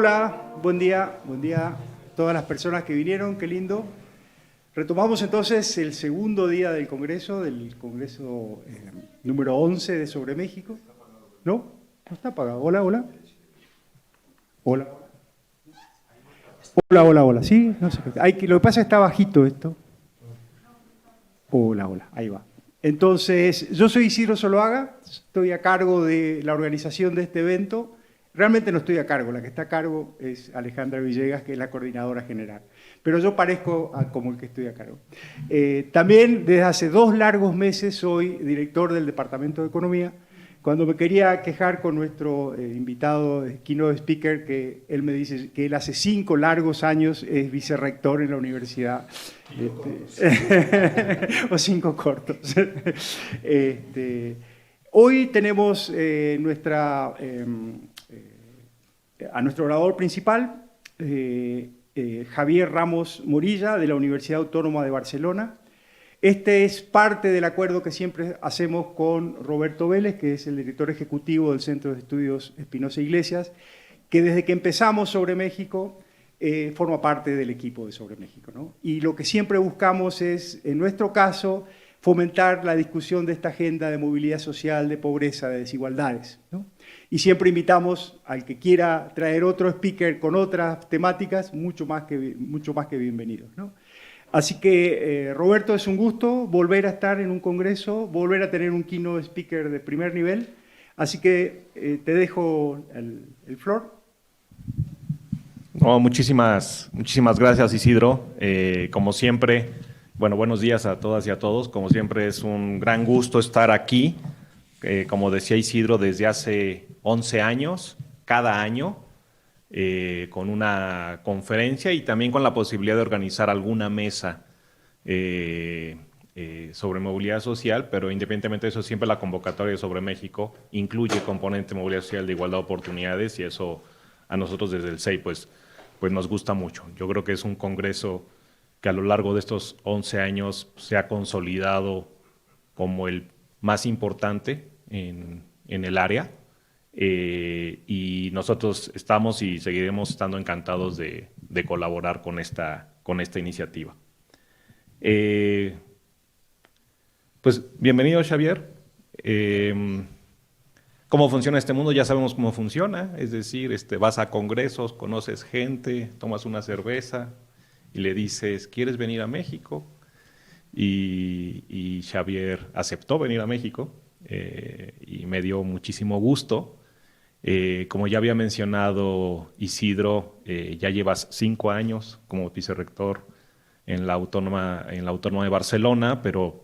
Hola, buen día a todas las personas que vinieron, qué lindo. Retomamos entonces el segundo día del Congreso número 11 de Sobre México. ¿No? No está apagado. Hola, hola. Hola. Hola, hola, hola. ¿Sí? No sé. Lo que pasa es que está bajito esto. Hola, hola. Ahí va. Entonces, yo soy Isidro Zuluaga, estoy a cargo de la organización de este evento. Realmente no estoy a cargo, la que está a cargo es Alejandra Villegas, que es la coordinadora general. Pero yo parezco como el que estoy a cargo. También desde hace 2 largos meses soy director del Departamento de Economía. Cuando me quería quejar con nuestro invitado, keynote speaker, que él me dice que él hace 5 largos años es vicerrector en la universidad. O 5 cortos. Hoy tenemos a nuestro orador principal, Javier Ramos Morilla, de la Universidad Autónoma de Barcelona. Este es parte del acuerdo que siempre hacemos con Roberto Vélez, que es el director ejecutivo del Centro de Estudios Espinosa Iglesias, que desde que empezamos Sobre México forma parte del equipo de Sobre México, ¿no? Y lo que siempre buscamos es, en nuestro caso, fomentar la discusión de esta agenda de movilidad social, de pobreza, de desigualdades, ¿no? Y siempre invitamos al que quiera traer otro speaker con otras temáticas, mucho más que bienvenidos, ¿no? Así que, Roberto, es un gusto volver a estar en un congreso, volver a tener un keynote speaker de primer nivel. Así que te dejo el floor. No, muchísimas gracias, Isidro. Como siempre, bueno, buenos días a todas y a todos. Como siempre, es un gran gusto estar aquí. Como decía Isidro, desde hace 11 años, cada año, con una conferencia y también con la posibilidad de organizar alguna mesa sobre movilidad social, pero independientemente de eso, siempre la convocatoria sobre México incluye componente de movilidad social de igualdad de oportunidades, y eso a nosotros desde el CEI pues nos gusta mucho. Yo creo que es un congreso que a lo largo de estos 11 años se ha consolidado como el más importante en el área, y nosotros estamos y seguiremos estando encantados de colaborar con esta iniciativa. Pues bienvenido, Xavier. ¿Cómo funciona este mundo? Ya sabemos cómo funciona, es decir, vas a congresos, conoces gente, tomas una cerveza y le dices, ¿quieres venir a México? Y Xavier aceptó venir a México, y me dio muchísimo gusto. Como ya había mencionado Isidro, ya llevas 5 años como vicerrector en la Autónoma de Barcelona, pero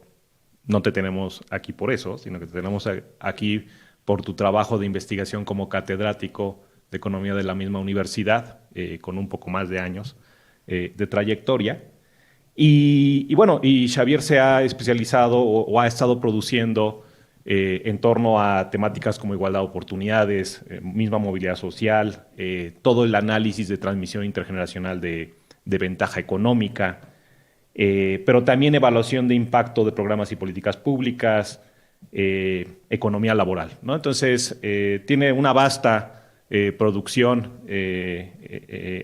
no te tenemos aquí por eso, sino que te tenemos aquí por tu trabajo de investigación como catedrático de Economía de la misma universidad, con un poco más de años de trayectoria. Y bueno, y Xavier se ha especializado o ha estado produciendo en torno a temáticas como igualdad de oportunidades, misma movilidad social, todo el análisis de transmisión intergeneracional de ventaja económica, pero también evaluación de impacto de programas y políticas públicas, economía laboral, ¿no? Entonces, tiene una vasta producción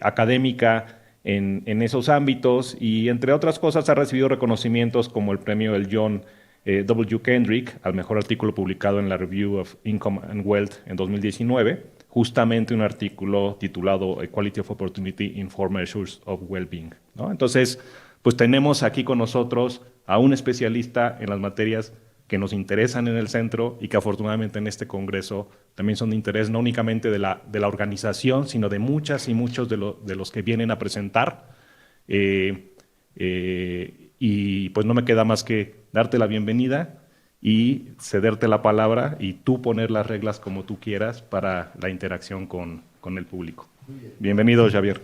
académica en esos ámbitos, y entre otras cosas ha recibido reconocimientos como el premio del John W. Kendrick al mejor artículo publicado en la Review of Income and Wealth en 2019, justamente un artículo titulado Equality of Opportunity in Four Measures of Well-Being, ¿no? Entonces, pues tenemos aquí con nosotros a un especialista en las materias que nos interesan en el centro y que afortunadamente en este congreso también son de interés no únicamente de la organización, sino de muchas y muchos de los que vienen a presentar. Y pues no me queda más que darte la bienvenida y cederte la palabra y tú poner las reglas como tú quieras para la interacción con el público. Bienvenido, Xavier.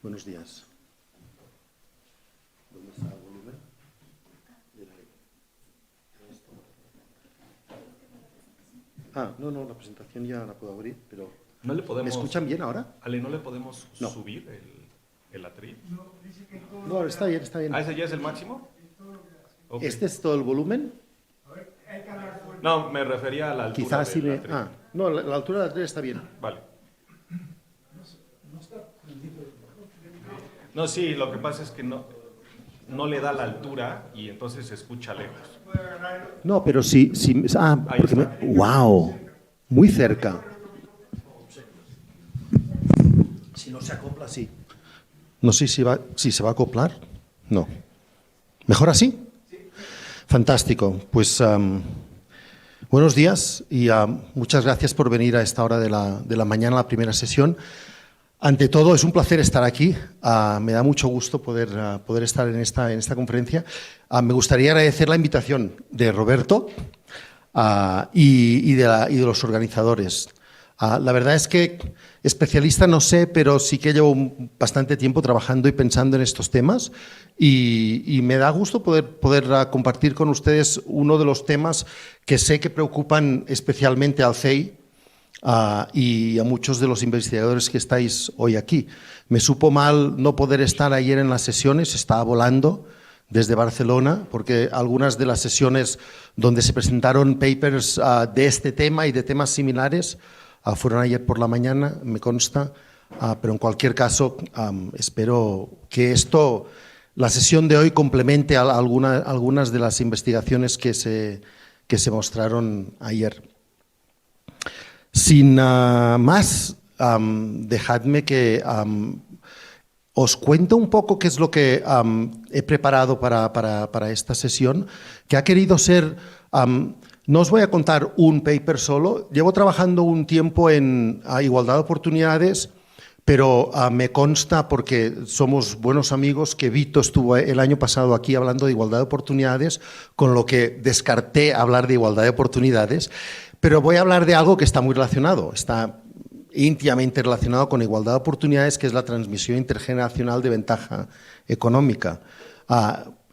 Buenos días. ¿Dónde está el volumen? No, la presentación ya la puedo abrir, pero No le podemos, ¿me escuchan bien ahora? Ale, ¿no le podemos No. subir el...? ¿El atril? No, está bien, está bien. ¿Ah, ese ya es el máximo? Ok. ¿Este es todo el volumen? No, me refería a la altura Quizás sí del me... atril. Ah, no, la altura del atril está bien. Vale. No, sí, lo que pasa es que no le da la altura y entonces se escucha lejos. No, pero sí... Ahí porque está. ¡Wow! Muy cerca. Si no se acopla, sí. No sé si se va a acoplar. No. ¿Mejor así? Fantástico. Pues buenos días y muchas gracias por venir a esta hora de la mañana, a la primera sesión. Ante todo, es un placer estar aquí. Me da mucho gusto poder estar en esta conferencia. Me gustaría agradecer la invitación de Roberto y de los organizadores. La verdad es que especialista no sé, pero sí que llevo bastante tiempo trabajando y pensando en estos temas y me da gusto poder compartir con ustedes uno de los temas que sé que preocupan especialmente al CEI y a muchos de los investigadores que estáis hoy aquí. Me supo mal no poder estar ayer en las sesiones, estaba volando desde Barcelona, porque algunas de las sesiones donde se presentaron papers de este tema y de temas similares fueron ayer por la mañana, me consta, pero en cualquier caso espero que la sesión de hoy complemente algunas de las investigaciones que se mostraron ayer. Sin más, dejadme que os cuento un poco qué es lo que he preparado para esta sesión, que ha querido ser... no os voy a contar un paper solo. Llevo trabajando un tiempo en igualdad de oportunidades, pero me consta, porque somos buenos amigos, que Vito estuvo el año pasado aquí hablando de igualdad de oportunidades, con lo que descarté hablar de igualdad de oportunidades, pero voy a hablar de algo que está muy relacionado, está íntimamente relacionado con igualdad de oportunidades, que es la transmisión intergeneracional de ventaja económica.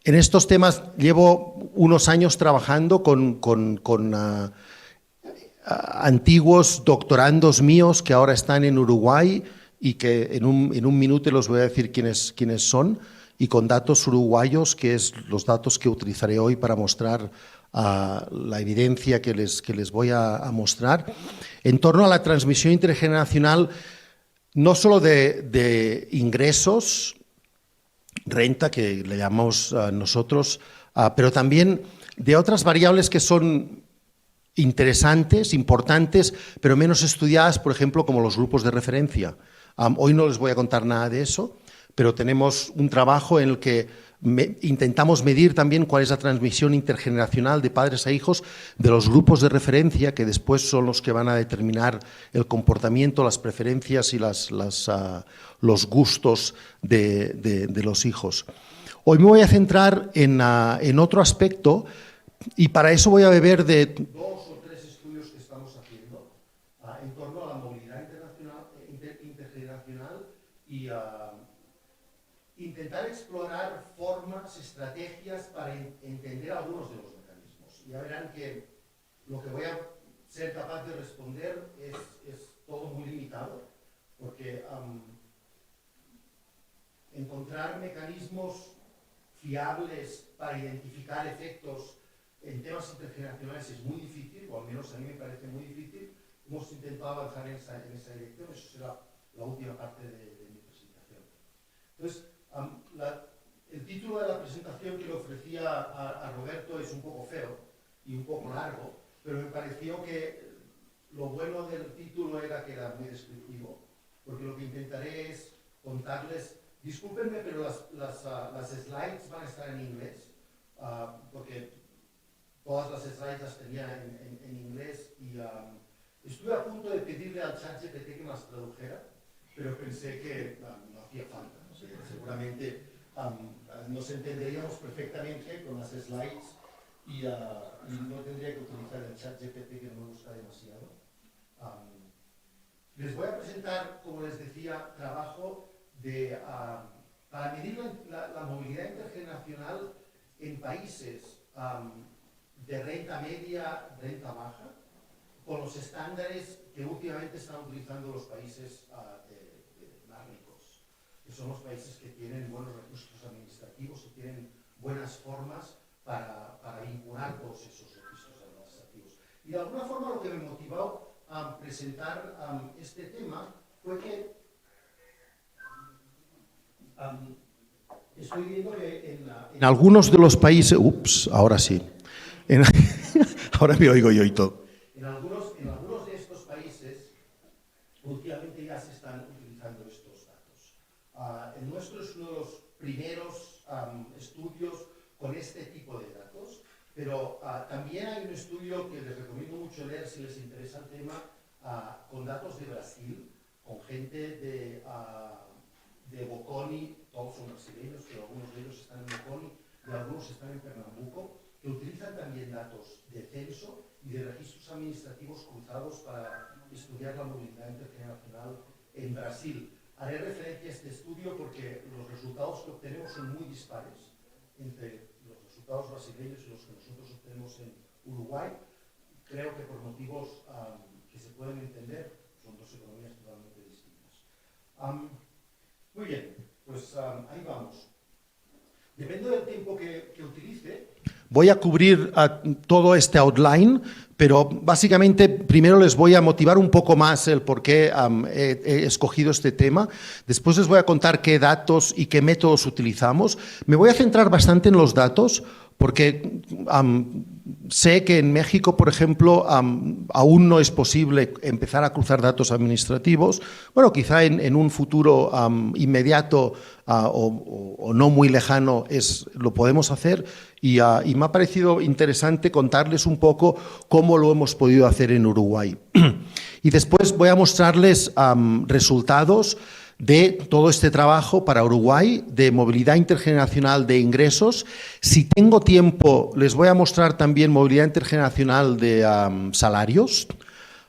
En estos temas llevo unos años trabajando con antiguos doctorandos míos que ahora están en Uruguay y que en un minuto les voy a decir quiénes son, y con datos uruguayos, que es los datos que utilizaré hoy para mostrar la evidencia que les voy a mostrar, en torno a la transmisión intergeneracional, no solo de ingresos, renta, que le llamamos nosotros, pero también de otras variables que son interesantes, importantes, pero menos estudiadas, por ejemplo, como los grupos de referencia. Hoy no les voy a contar nada de eso, pero tenemos un trabajo en el que intentamos medir también cuál es la transmisión intergeneracional de padres a hijos de los grupos de referencia, que después son los que van a determinar el comportamiento, las preferencias y los gustos de los hijos. Hoy me voy a centrar en otro aspecto, y para eso voy a beber de dos o tres estudios que estamos haciendo en torno a la movilidad intergeneracional y intentar explorar formas, estrategias para entender algunos de los mecanismos. Ya verán que lo que voy a ser capaz de responder es todo muy limitado, porque encontrar mecanismos fiables para identificar efectos en temas intergeneracionales es muy difícil, o al menos a mí me parece muy difícil. Hemos intentado avanzar en esa dirección, eso será la última parte de mi presentación. Entonces, el título de la presentación que le ofrecía a Roberto es un poco feo y un poco largo, pero me pareció que lo bueno del título era que era muy descriptivo, porque lo que intentaré es contarles, discúlpenme, pero las slides van a estar en inglés, porque todas las slides las tenía en inglés y estuve a punto de pedirle al ChatGPT que me las tradujera, pero pensé que no hacía falta. Seguramente nos entenderíamos perfectamente con las slides y no tendría que utilizar el ChatGPT, que no me gusta demasiado. Les voy a presentar, como les decía, trabajo para medir la movilidad intergeneracional en países de renta media, renta baja, con los estándares que últimamente están utilizando los países más ricos, que son los países que tienen buenos recursos administrativos y tienen buenas formas para vincular todos esos registros administrativos. Y de alguna forma lo que me motivó a presentar este tema fue que estoy viendo que en algunos de los países, ahora sí, ahora me oigo yo y todo. En algunos de estos países últimamente ya se están utilizando estos datos. El nuestro es uno de los primeros estudios con este tipo de datos, pero también hay un estudio que les recomiendo mucho leer si les interesa el tema, con datos de Brasil, con gente de Bocconi, todos son brasileños, pero algunos de ellos están en Bocconi y algunos están en Pernambuco, que utilizan también datos de censo y de registros administrativos cruzados para estudiar la movilidad intergeneracional en Brasil. Haré referencia a este estudio porque los resultados que obtenemos son muy dispares entre los resultados brasileños y los que nosotros obtenemos en Uruguay. Creo que por motivos que se pueden entender, son dos economías totalmente distintas. Muy bien, pues ahí vamos. Depende del tiempo que utilice. Voy a cubrir todo este outline, pero básicamente primero les voy a motivar un poco más el por qué he escogido este tema. Después les voy a contar qué datos y qué métodos utilizamos. Me voy a centrar bastante en los datos porque sé que en México, por ejemplo, aún no es posible empezar a cruzar datos administrativos. Bueno, quizá en un futuro inmediato o no muy lejano lo podemos hacer y me ha parecido interesante contarles un poco cómo lo hemos podido hacer en Uruguay. Y después voy a mostrarles resultados de todo este trabajo para Uruguay, de movilidad intergeneracional de ingresos. Si tengo tiempo, les voy a mostrar también movilidad intergeneracional de salarios,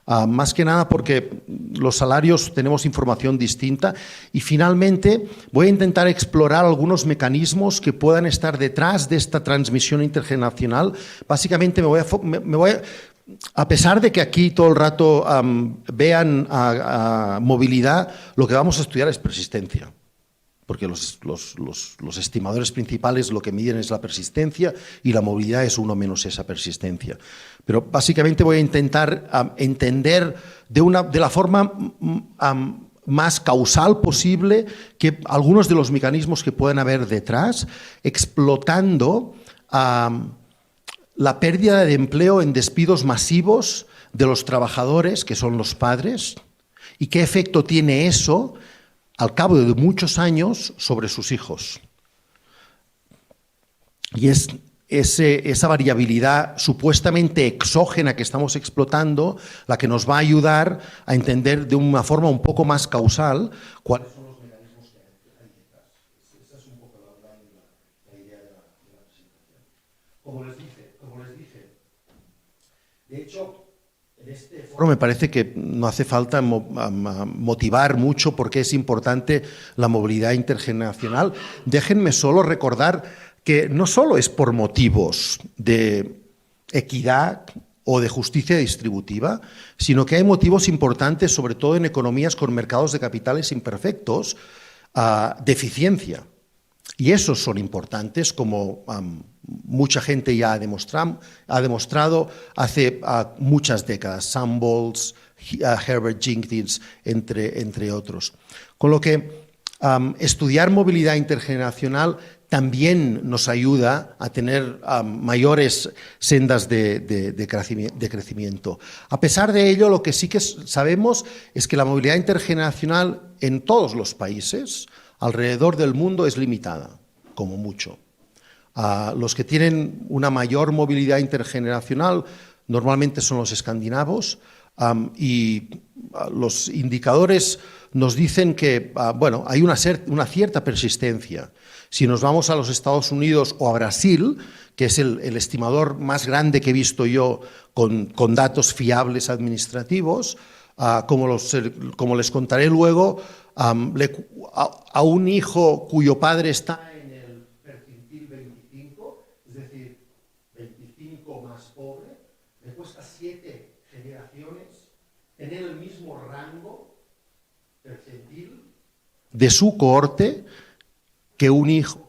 más que nada porque los salarios tenemos información distinta. Y finalmente voy a intentar explorar algunos mecanismos que puedan estar detrás de esta transmisión intergeneracional. Básicamente a pesar de que aquí todo el rato vean movilidad, lo que vamos a estudiar es persistencia, porque los estimadores principales lo que miden es la persistencia y la movilidad es uno menos esa persistencia. Pero básicamente voy a intentar entender de la forma más causal posible que algunos de los mecanismos que pueden haber detrás, explotando la pérdida de empleo en despidos masivos de los trabajadores, que son los padres, y qué efecto tiene eso al cabo de muchos años sobre sus hijos. Y es esa variabilidad supuestamente exógena que estamos explotando la que nos va a ayudar a entender de una forma un poco más causal cuáles son los mecanismos que hay detrás. Esa es un poco la idea de la presentación. Como les dije, de hecho, en este foro me parece que no hace falta motivar mucho por qué es importante la movilidad intergeneracional. Déjenme solo recordar que no solo es por motivos de equidad o de justicia distributiva, sino que hay motivos importantes, sobre todo en economías con mercados de capitales imperfectos, de eficiencia. Y esos son importantes, como mucha gente ya ha demostrado hace muchas décadas, Sam Bowles, Herbert Jenkins, entre otros. Con lo que estudiar movilidad intergeneracional también nos ayuda a tener mayores sendas de crecimiento. A pesar de ello, lo que sí que sabemos es que la movilidad intergeneracional en todos los países alrededor del mundo es limitada, como mucho. Los que tienen una mayor movilidad intergeneracional normalmente son los escandinavos y los indicadores nos dicen que hay una cierta persistencia. Si nos vamos a los Estados Unidos o a Brasil, que es el estimador más grande que he visto yo con datos fiables administrativos, como les contaré luego, a un hijo cuyo padre está en el percentil 25, es decir, 25 más pobre, le cuesta 7 generaciones tener el mismo rango percentil de su cohorte que un hijo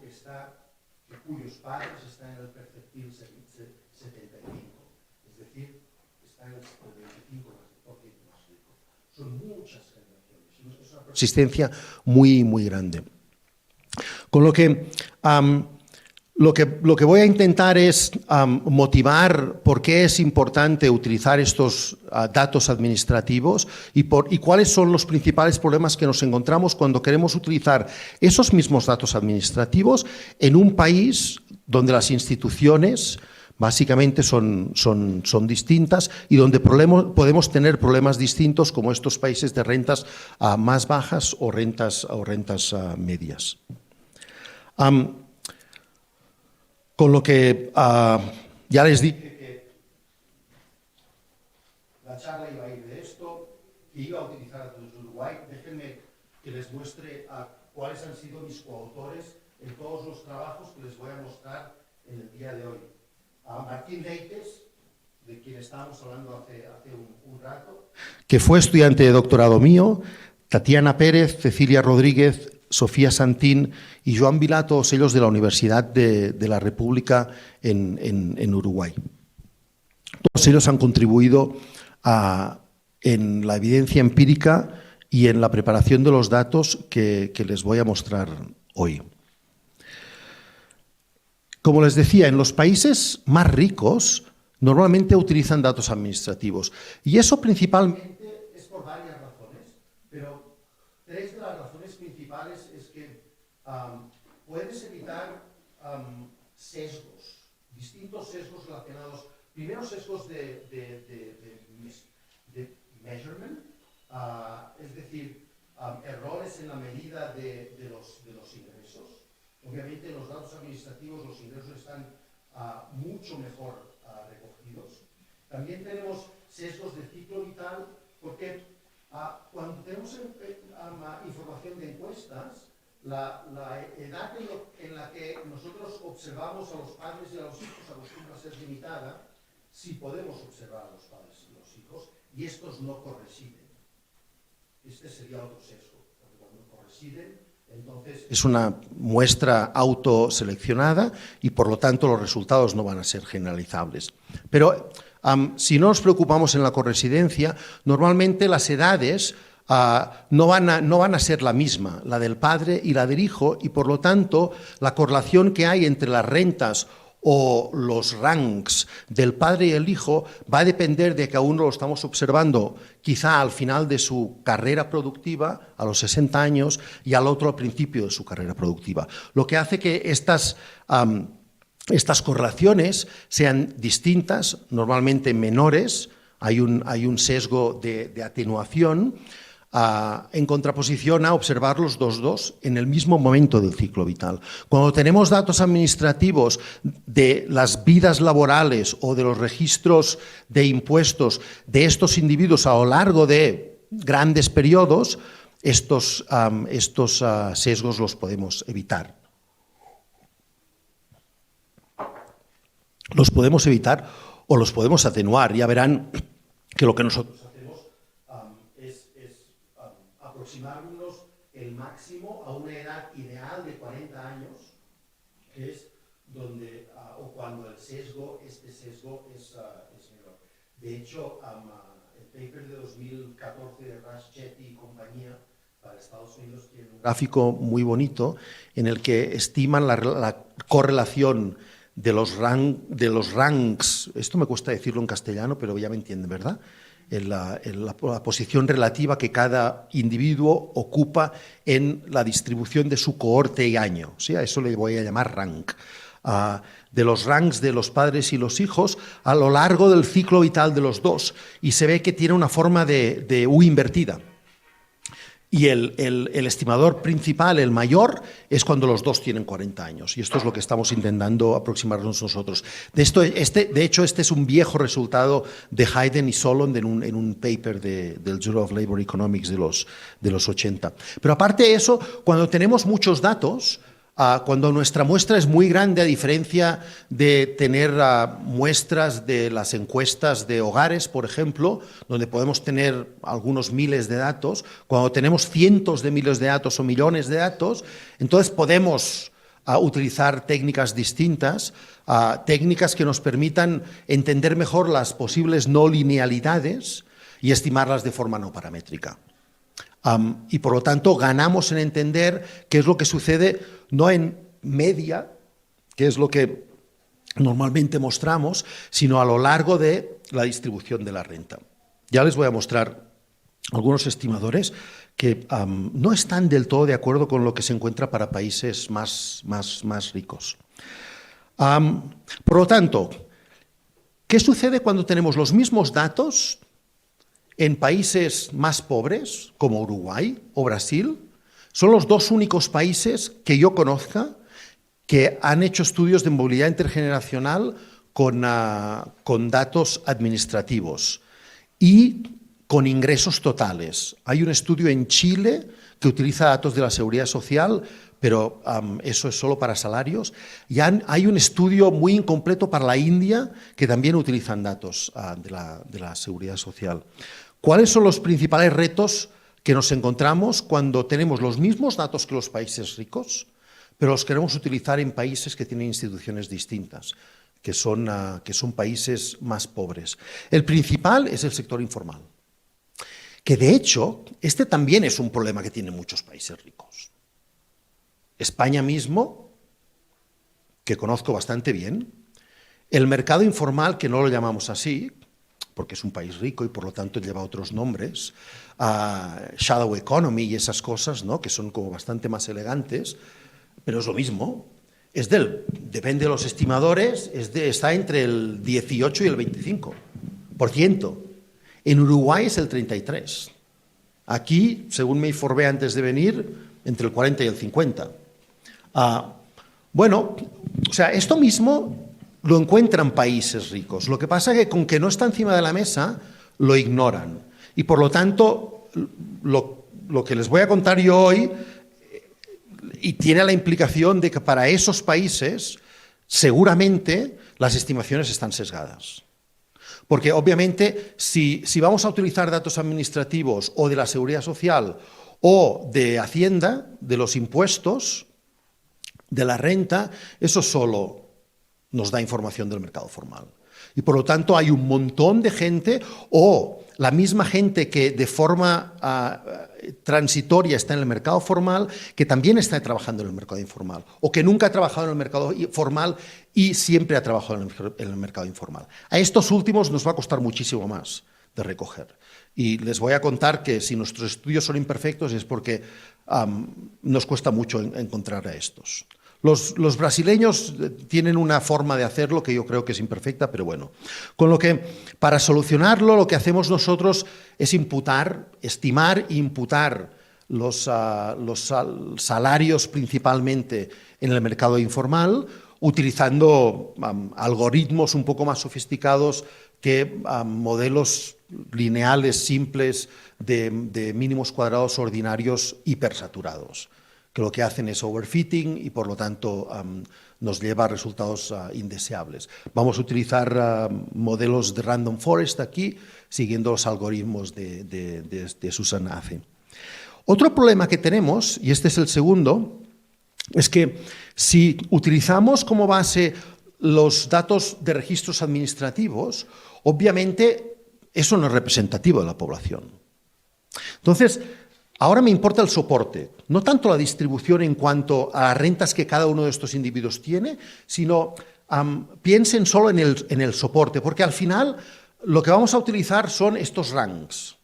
cuyos padres están en el percentil 75, es decir, están en el 25% más rico. Son muchas generaciones, es una persistencia muy, muy grande. Con lo que voy a intentar es motivar por qué es importante utilizar estos datos administrativos y cuáles son los principales problemas que nos encontramos cuando queremos utilizar esos mismos datos administrativos en un país donde las instituciones básicamente son distintas y donde podemos tener problemas distintos como estos países de rentas más bajas o rentas medias. Con lo que ya les dije que la charla iba a ir de esto, que iba a utilizar datos de Uruguay. Déjenme que les muestre cuáles han sido mis coautores en todos los trabajos que les voy a mostrar en el día de hoy. Martín Leites, de quien estábamos hablando hace un rato, que fue estudiante de doctorado mío, Tatiana Pérez, Cecilia Rodríguez, Sofía Santín y Joan Vilá, todos ellos de la Universidad de la República en Uruguay. Todos ellos han contribuido en la evidencia empírica y en la preparación de los datos que les voy a mostrar hoy. Como les decía, en los países más ricos normalmente utilizan datos administrativos y eso principalmente es por varias razones, pero tres de las razones principales es que puedes evitar sesgos, distintos sesgos relacionados, primero sesgos de measurement, es decir, errores en la medida de los ingresos. Obviamente en los datos administrativos los ingresos están mucho mejor recogidos. También tenemos sesgos de ciclo vital porque cuando tenemos información de encuestas, la edad en la que nosotros observamos a los padres y a los hijos acostumbra a ser limitada si podemos observar a los padres y los hijos y estos no corresiden. Este sería otro sesgo, porque cuando corresiden, entonces es una muestra autoseleccionada y por lo tanto los resultados no van a ser generalizables. Pero si no nos preocupamos en la corresidencia, normalmente las edades no van a ser la misma, la del padre y la del hijo, y por lo tanto la correlación que hay entre las rentas o los ranks del padre y el hijo va a depender de que a uno lo estamos observando quizá al final de su carrera productiva, a los 60 años, y al otro al principio de su carrera productiva. Lo que hace que estas correlaciones sean distintas, normalmente menores, hay un sesgo de atenuación, en contraposición a observar los dos en el mismo momento del ciclo vital. Cuando tenemos datos administrativos de las vidas laborales o de los registros de impuestos de estos individuos a lo largo de grandes periodos, estos sesgos los podemos evitar. Los podemos evitar o los podemos atenuar. Ya verán que lo que nosotros aproximarnos el máximo a una edad ideal de 40 años, que es donde, o cuando este sesgo es menor. De hecho, el paper de 2014 de Rush, Chetty y compañía para Estados Unidos tiene un gráfico muy bonito en el que estiman la correlación de los ranks, esto me cuesta decirlo en castellano, pero ya me entienden, ¿verdad? En la posición relativa que cada individuo ocupa en la distribución de su cohorte y año. ¿Sí? A eso le voy a llamar rank. De los ranks de los padres y los hijos a lo largo del ciclo vital de los dos. Y se ve que tiene una forma de U invertida. Y el estimador principal, el mayor, es cuando los dos tienen 40 años. Y esto es lo que estamos intentando aproximarnos nosotros. De hecho, este es un viejo resultado de Hayden y Solond en un paper del Journal of Labor Economics de los 80. Pero aparte de eso, cuando tenemos muchos datos, cuando nuestra muestra es muy grande, a diferencia de tener muestras de las encuestas de hogares, por ejemplo, donde podemos tener algunos miles de datos, cuando tenemos cientos de miles de datos o millones de datos, entonces podemos utilizar técnicas distintas, técnicas que nos permitan entender mejor las posibles no linealidades y estimarlas de forma no paramétrica. Y por lo tanto ganamos en entender qué es lo que sucede no en media, que es lo que normalmente mostramos, sino a lo largo de la distribución de la renta. Ya les voy a mostrar algunos estimadores que no están del todo de acuerdo con lo que se encuentra para países más ricos. Por lo tanto, ¿qué sucede cuando tenemos los mismos datos en países más pobres, como Uruguay o Brasil? Son los dos únicos países que yo conozca que han hecho estudios de movilidad intergeneracional con datos administrativos y con ingresos totales. Hay un estudio en Chile que utiliza datos de la Seguridad Social, pero eso es solo para salarios. Y hay un estudio muy incompleto para la India que también utilizan datos de la Seguridad Social. ¿Cuáles son los principales retos que nos encontramos cuando tenemos los mismos datos que los países ricos, pero los queremos utilizar en países que tienen instituciones distintas, que son países más pobres? El principal es el sector informal, que de hecho, este también es un problema que tienen muchos países ricos. España mismo, que conozco bastante bien, el mercado informal, que no lo llamamos así, porque es un país rico y por lo tanto lleva otros nombres, shadow economy y esas cosas, ¿no?, que son como bastante más elegantes, pero es lo mismo. Depende de los estimadores, está entre el 18 y el 25%. En Uruguay es el 33%. Aquí, según me informé antes de venir, entre el 40 y el 50%. Bueno, o sea, esto mismo lo encuentran países ricos. Lo que pasa es que con que no está encima de la mesa, lo ignoran. Y por lo tanto, lo que les voy a contar yo hoy y tiene la implicación de que para esos países seguramente las estimaciones están sesgadas. Porque obviamente si vamos a utilizar datos administrativos o de la Seguridad Social o de Hacienda, de los impuestos, de la renta, eso solo nos da información del mercado formal. Y por lo tanto hay un montón de gente, o la misma gente que de forma transitoria está en el mercado formal, que también está trabajando en el mercado informal, o que nunca ha trabajado en el mercado formal y siempre ha trabajado en el mercado informal. A estos últimos nos va a costar muchísimo más de recoger. Y les voy a contar que si nuestros estudios son imperfectos es porque nos cuesta mucho encontrar a estos. Los brasileños tienen una forma de hacerlo que yo creo que es imperfecta, pero bueno. Con lo que, para solucionarlo, lo que hacemos nosotros es estimar e imputar los salarios principalmente en el mercado informal, utilizando algoritmos un poco más sofisticados que modelos lineales simples de mínimos cuadrados ordinarios hipersaturados, que lo que hacen es overfitting y por lo tanto nos lleva a resultados indeseables. Vamos a utilizar modelos de random forest aquí, siguiendo los algoritmos de Susan Ace. Otro problema que tenemos, y este es el segundo, es que si utilizamos como base los datos de registros administrativos, obviamente eso no es representativo de la población. Entonces, ahora me importa el soporte, no tanto la distribución en cuanto a las rentas que cada uno de estos individuos tiene, sino piensen solo en el soporte, porque al final lo que vamos a utilizar son estos ranks.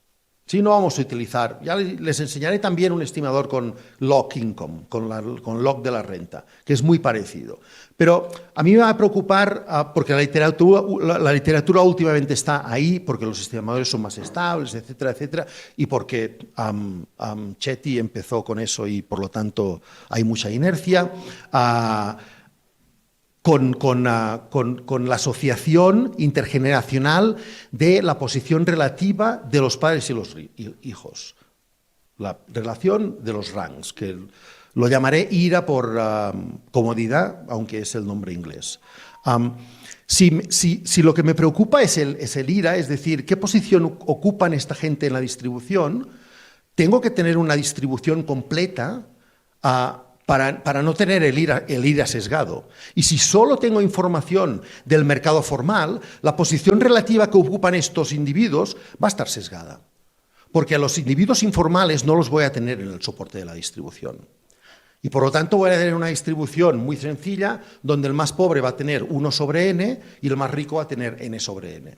Sí, no vamos a utilizar, ya les enseñaré también un estimador con log income, con log de la renta, que es muy parecido. Pero a mí me va a preocupar, porque la literatura últimamente está ahí, porque los estimadores son más estables, etcétera, etcétera, y porque Chetty empezó con eso y por lo tanto hay mucha inercia. Con la asociación intergeneracional de la posición relativa de los padres y los hijos. La relación de los ranks, que Lo llamaré IRA por comodidad, aunque es el nombre inglés. Si lo que me preocupa es el IRA, es decir, qué posición ocupan esta gente en la distribución, tengo que tener una distribución completa para no tener el IRA sesgado. Y si solo tengo información del mercado formal, la posición relativa que ocupan estos individuos va a estar sesgada. Porque a los individuos informales no los voy a tener en el soporte de la distribución. Y por lo tanto voy a tener una distribución muy sencilla donde el más pobre va a tener 1 sobre n y el más rico va a tener n sobre n.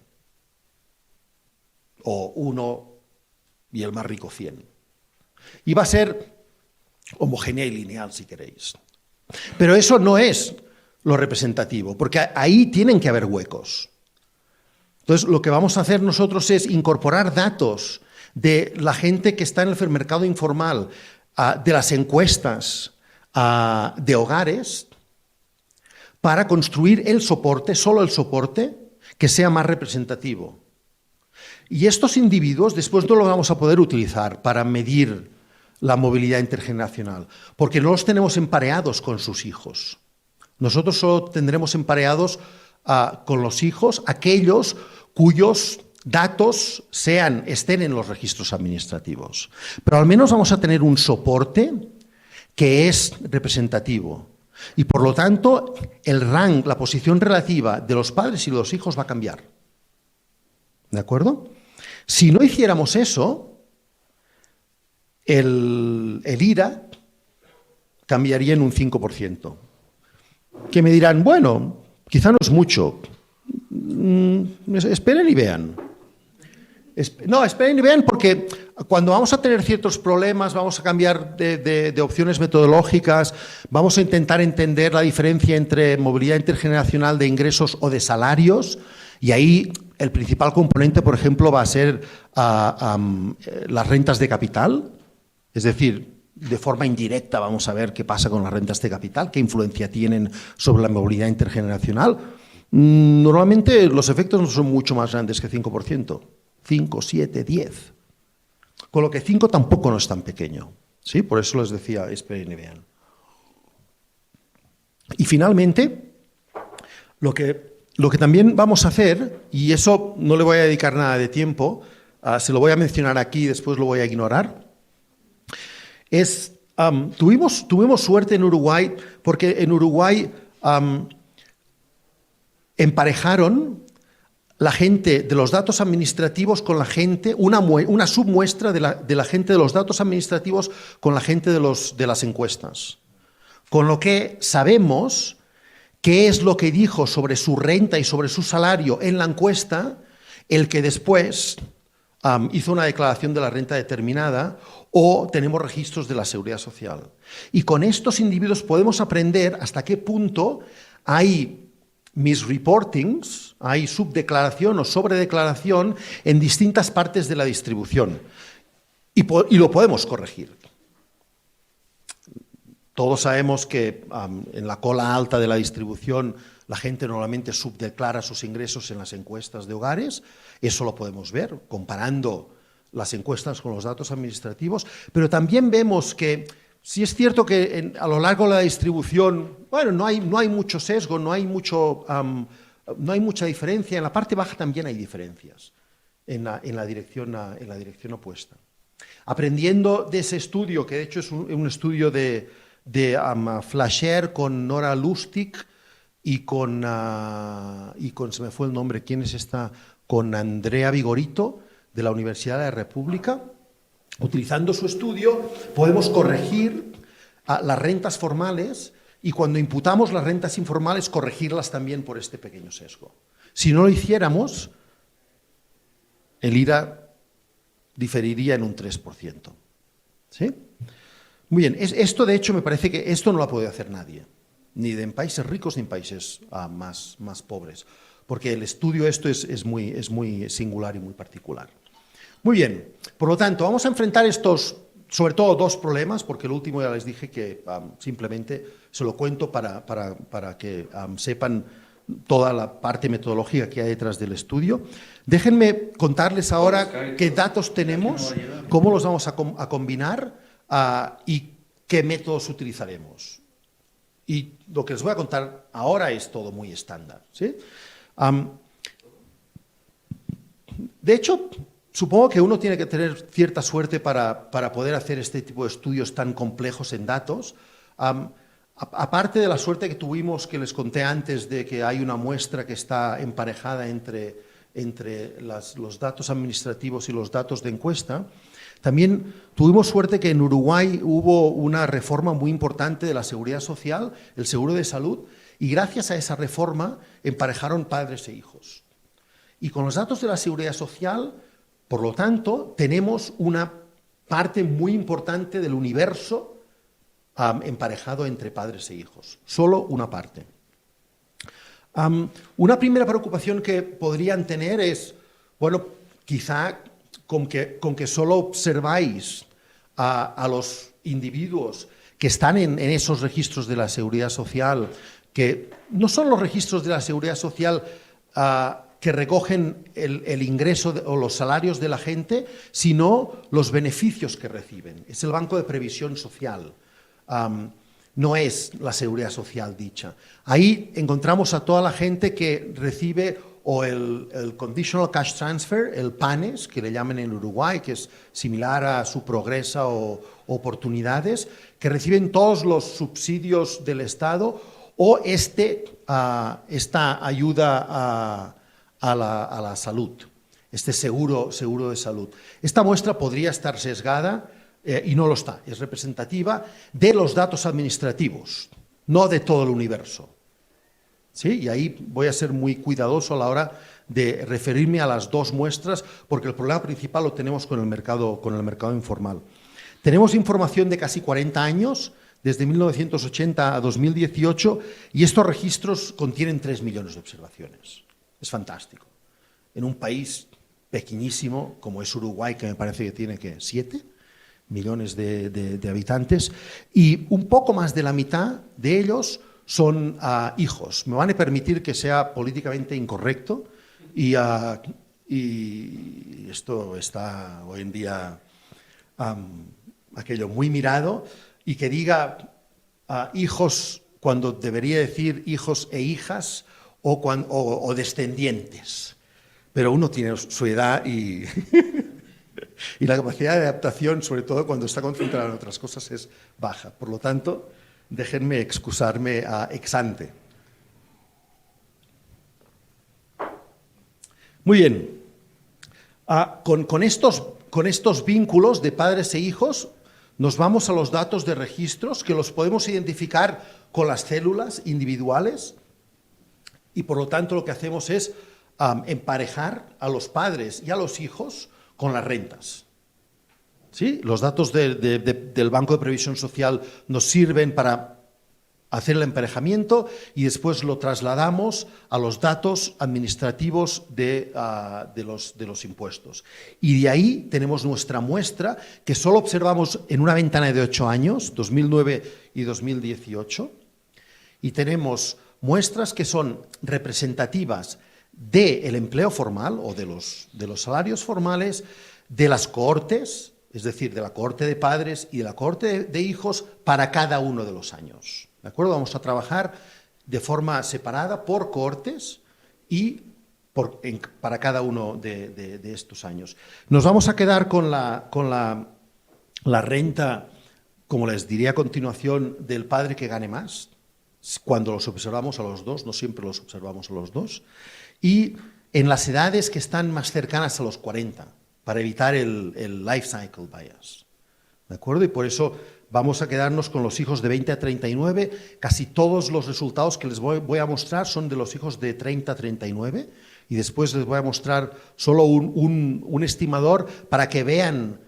O 1 y el más rico 100. Y va a ser homogénea y lineal, si queréis. Pero eso no es lo representativo, porque ahí tienen que haber huecos. Entonces, lo que vamos a hacer nosotros es incorporar datos de la gente que está en el mercado informal, de las encuestas de hogares, para construir el soporte, solo el soporte, que sea más representativo. Y estos individuos después no los vamos a poder utilizar para medir la movilidad intergeneracional, porque no los tenemos empareados con sus hijos. Nosotros solo tendremos empareados con los hijos aquellos cuyos datos estén en los registros administrativos. Pero al menos vamos a tener un soporte que es representativo. Y por lo tanto, el rank, la posición relativa de los padres y de los hijos va a cambiar. ¿De acuerdo? Si no hiciéramos eso, el IRA cambiaría en un 5%. Que me dirán, bueno, quizá no es mucho. Esperen y vean. No, esperen y vean, porque cuando vamos a tener ciertos problemas, vamos a cambiar de opciones metodológicas, vamos a intentar entender la diferencia entre movilidad intergeneracional de ingresos o de salarios, y ahí el principal componente, por ejemplo, va a ser las rentas de capital, es decir, de forma indirecta vamos a ver qué pasa con las rentas de capital, qué influencia tienen sobre la movilidad intergeneracional. Normalmente los efectos no son mucho más grandes que 5%. 5, 7, 10. Con lo que 5 tampoco no es tan pequeño. ¿Sí? Por eso les decía, esperen y vean. Y finalmente, lo que también vamos a hacer, y eso no le voy a dedicar nada de tiempo, se lo voy a mencionar aquí y después lo voy a ignorar, es, tuvimos suerte en Uruguay, porque en Uruguay emparejaron la gente de los datos administrativos con la gente, una submuestra de la gente de los datos administrativos con la gente de las encuestas. Con lo que sabemos qué es lo que dijo sobre su renta y sobre su salario en la encuesta el que después hizo una declaración de la renta determinada o tenemos registros de la Seguridad Social. Y con estos individuos podemos aprender hasta qué punto hay misreportings, hay subdeclaración o sobredeclaración en distintas partes de la distribución y lo podemos corregir. Todos sabemos que en la cola alta de la distribución la gente normalmente subdeclara sus ingresos en las encuestas de hogares, eso lo podemos ver comparando las encuestas con los datos administrativos, pero también vemos que sí es cierto que a lo largo de la distribución, bueno, no hay mucho sesgo, no hay mucha diferencia. En la parte baja también hay diferencias en la dirección opuesta. Aprendiendo de ese estudio, que de hecho es un estudio de Flasher con Nora Lustig y con, se me fue el nombre, ¿quién es esta? Con Andrea Vigorito, de la Universidad de la República. Utilizando su estudio podemos corregir las rentas formales y cuando imputamos las rentas informales corregirlas también por este pequeño sesgo. Si no lo hiciéramos, el IRA diferiría en un 3%. ¿Sí? Muy bien, esto de hecho me parece que esto no lo ha podido hacer nadie, ni en países ricos ni en países más pobres, porque el estudio esto es muy singular y muy particular. Muy bien, por lo tanto, vamos a enfrentar estos, sobre todo dos problemas, porque el último ya les dije que simplemente se lo cuento para que sepan toda la parte metodológica que hay detrás del estudio. Déjenme contarles ahora qué datos tenemos, cómo los vamos a combinar y qué métodos utilizaremos. Y lo que les voy a contar ahora es todo muy estándar, ¿sí? De hecho, supongo que uno tiene que tener cierta suerte para poder hacer este tipo de estudios tan complejos en datos. Aparte de la suerte que tuvimos, que les conté antes, de que hay una muestra que está emparejada entre los datos administrativos y los datos de encuesta, también tuvimos suerte que en Uruguay hubo una reforma muy importante de la seguridad social, el seguro de salud, y gracias a esa reforma emparejaron padres e hijos. Y con los datos de la seguridad social, por lo tanto, tenemos una parte muy importante del universo emparejado entre padres e hijos. Solo una parte. Una primera preocupación que podrían tener es, bueno, quizá con que solo observáis a los individuos que están en esos registros de la seguridad social, que no son los registros de la seguridad social que recogen el ingreso o los salarios de la gente, sino los beneficios que reciben. Es el Banco de Previsión Social. No es la seguridad social dicha. Ahí encontramos a toda la gente que recibe o el Conditional Cash Transfer, el PANES, que le llaman en Uruguay, que es similar a su Progresa o Oportunidades, que reciben todos los subsidios del Estado o esta ayuda a la salud, este seguro de salud. Esta muestra podría estar sesgada y no lo está, es representativa de los datos administrativos, no de todo el universo. ¿Sí? Y ahí voy a ser muy cuidadoso a la hora de referirme a las dos muestras, porque el problema principal lo tenemos con el mercado informal. Tenemos información de casi 40 años, desde 1980 a 2018, y estos registros contienen 3 millones de observaciones. Es fantástico. En un país pequeñísimo como es Uruguay, que me parece que tiene 7 millones de habitantes, y un poco más de la mitad de ellos son hijos. Me van a permitir que sea políticamente incorrecto y esto está hoy en día aquello muy mirado, y que diga hijos cuando debería decir hijos e hijas o descendientes. Pero uno tiene su edad y la capacidad de adaptación, sobre todo cuando está concentrado en otras cosas, es baja. Por lo tanto, déjenme excusarme ex ante. Muy bien. Con estos vínculos de padres e hijos, nos vamos a los datos de registros, que los podemos identificar con las células individuales, y por lo tanto lo que hacemos es emparejar a los padres y a los hijos con las rentas. ¿Sí? Los datos del Banco de Previsión Social nos sirven para hacer el emparejamiento y después lo trasladamos a los datos administrativos de los impuestos. Y de ahí tenemos nuestra muestra, que solo observamos en una ventana de 8 años, 2009 y 2018, y tenemos muestras que son representativas del empleo formal o de los salarios formales, de las cohortes, es decir, de la cohorte de padres y de la cohorte de hijos para cada uno de los años. ¿De acuerdo? Vamos a trabajar de forma separada por cohortes y para cada uno de estos años. Nos vamos a quedar con la renta, como les diré a continuación, del padre que gane más, cuando los observamos a los dos, no siempre los observamos a los dos, y en las edades que están más cercanas a los 40, para evitar el life cycle bias. ¿De acuerdo? Y por eso vamos a quedarnos con los hijos de 20 a 39. Casi todos los resultados que les voy a mostrar son de los hijos de 30 a 39, y después les voy a mostrar solo un estimador para que vean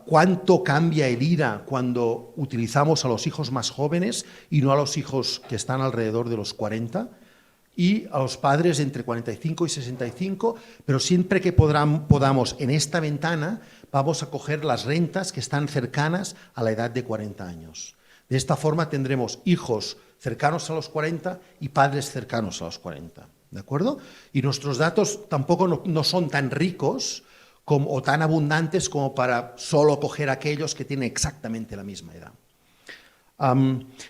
cuánto cambia el IRA cuando utilizamos a los hijos más jóvenes y no a los hijos que están alrededor de los 40, y a los padres entre 45 y 65, pero siempre que podamos en esta ventana vamos a coger las rentas que están cercanas a la edad de 40 años. De esta forma tendremos hijos cercanos a los 40 y padres cercanos a los 40. ¿De acuerdo? Y nuestros datos tampoco no son tan ricos o tan abundantes como para solo coger aquellos que tienen exactamente la misma edad.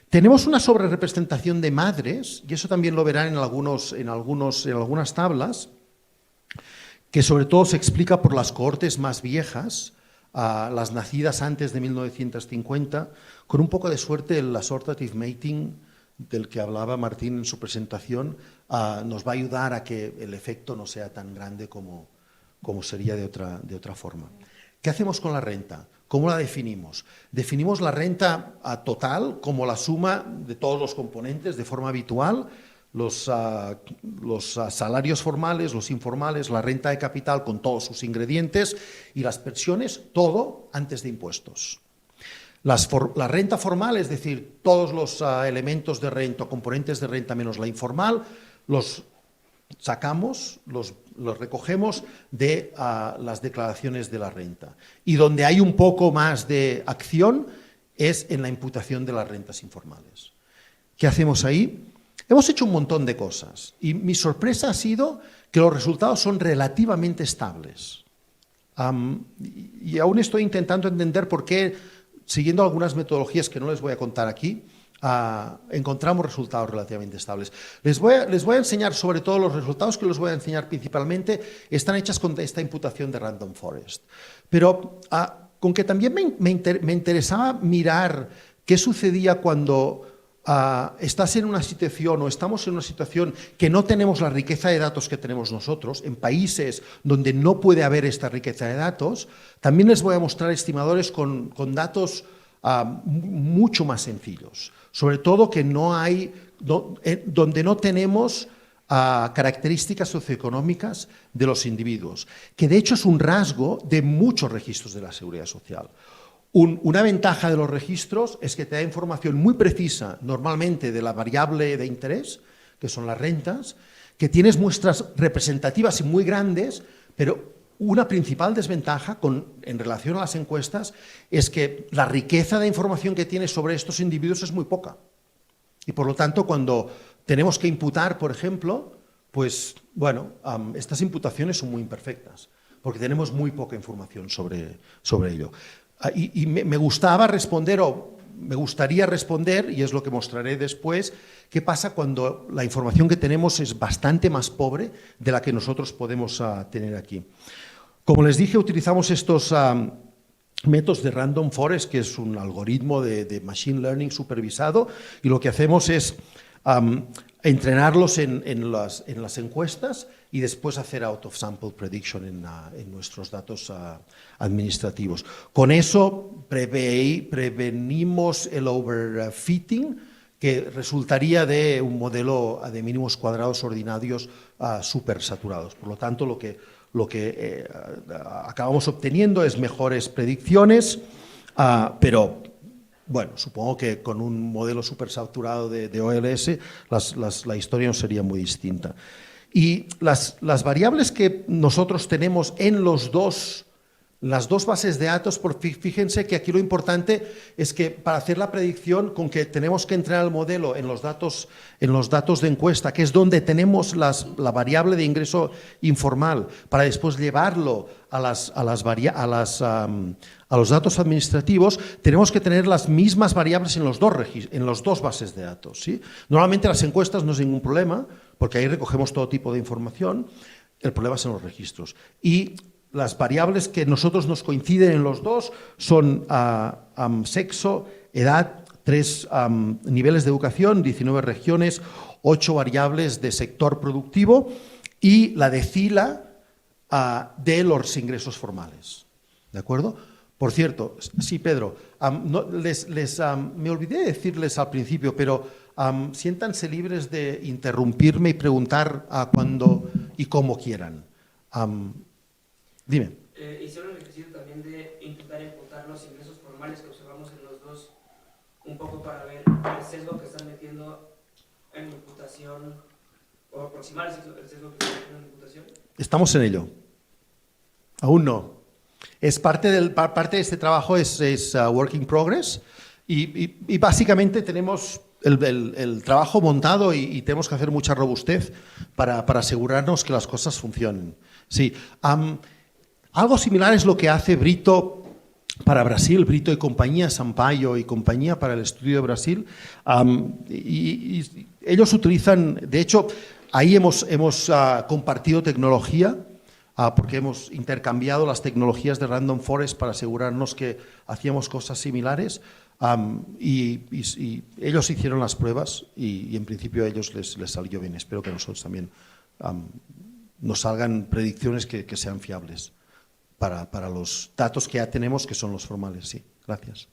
Tenemos una sobrerepresentación de madres, y eso también lo verán en algunas tablas, que sobre todo se explica por las cohortes más viejas, las nacidas antes de 1950, con un poco de suerte el assortative mating del que hablaba Martín en su presentación, nos va a ayudar a que el efecto no sea tan grande como sería de otra forma. ¿Qué hacemos con la renta? ¿Cómo la definimos? Definimos la renta total como la suma de todos los componentes de forma habitual, los salarios formales, los informales, la renta de capital con todos sus ingredientes y las pensiones, todo antes de impuestos. La renta formal, es decir, todos los elementos de renta, componentes de renta menos la informal, los sacamos, los recogemos de las declaraciones de la renta. Y donde hay un poco más de acción es en la imputación de las rentas informales. ¿Qué hacemos ahí? Hemos hecho un montón de cosas y mi sorpresa ha sido que los resultados son relativamente estables. Y aún estoy intentando entender por qué, siguiendo algunas metodologías que no les voy a contar aquí, encontramos resultados relativamente estables. Les voy a enseñar sobre todo los resultados que les voy a enseñar principalmente están hechas con esta imputación de Random Forest. Pero con que también me interesaba mirar qué sucedía cuando estás en una situación o estamos en una situación que no tenemos la riqueza de datos que tenemos nosotros, en países donde no puede haber esta riqueza de datos. También les voy a mostrar estimadores con datos mucho más sencillos, sobre todo que donde no tenemos características socioeconómicas de los individuos, que de hecho es un rasgo de muchos registros de la Seguridad Social. Una ventaja de los registros es que te da información muy precisa, normalmente de la variable de interés, que son las rentas, que tienes muestras representativas y muy grandes, pero una principal desventaja en relación a las encuestas es que la riqueza de información que tienes sobre estos individuos es muy poca. Y por lo tanto, cuando tenemos que imputar, por ejemplo, pues bueno, estas imputaciones son muy imperfectas, porque tenemos muy poca información sobre ello. Y me gustaría responder, y es lo que mostraré después, qué pasa cuando la información que tenemos es bastante más pobre de la que nosotros podemos tener aquí. Como les dije, utilizamos estos métodos de Random Forest, que es un algoritmo de Machine Learning supervisado, y lo que hacemos es entrenarlos en las encuestas y después hacer out of sample prediction en nuestros datos administrativos. Con eso prevenimos el overfitting, que resultaría de un modelo de mínimos cuadrados ordinarios supersaturados. Por lo tanto, lo que acabamos obteniendo es mejores predicciones, pero bueno, supongo que con un modelo supersaturado de OLS la historia no sería muy distinta. Y las variables que nosotros tenemos en las dos bases de datos, fíjense que aquí lo importante es que para hacer la predicción, con que tenemos que entrenar el modelo en los datos de encuesta, que es donde tenemos la variable de ingreso informal, para después llevarlo a los datos administrativos, tenemos que tener las mismas variables en las dos bases de datos, ¿sí? Normalmente las encuestas no es ningún problema, porque ahí recogemos todo tipo de información. El problema son los registros. Y las variables que nosotros nos coinciden en los dos son sexo, edad, 3 niveles de educación, 19 regiones, 8 variables de sector productivo y la decila de los ingresos formales. ¿De acuerdo? Por cierto, sí, Pedro, me olvidé de decirles al principio, pero siéntanse libres de interrumpirme y preguntar cuando y cómo quieran. Dime. Hicieron el ejercicio también de imputar y imputar los ingresos formales que observamos en los dos, un poco para ver el sesgo que están metiendo en imputación, o aproximar el sesgo que están metiendo en imputación. Estamos en ello. Aún no. Parte de este trabajo es work in progress y básicamente tenemos el trabajo montado y tenemos que hacer mucha robustez para asegurarnos que las cosas funcionen. Sí. Algo similar es lo que hace Brito para Brasil, Brito y compañía, Sampaio y compañía para el estudio de Brasil. Y ellos utilizan, de hecho, ahí hemos compartido tecnología, porque hemos intercambiado las tecnologías de Random Forest para asegurarnos que hacíamos cosas similares. Y ellos hicieron las pruebas y en principio a ellos les salió bien. Espero que a nosotros también nos salgan predicciones que sean fiables para los datos que ya tenemos, que son los formales. Sí, gracias.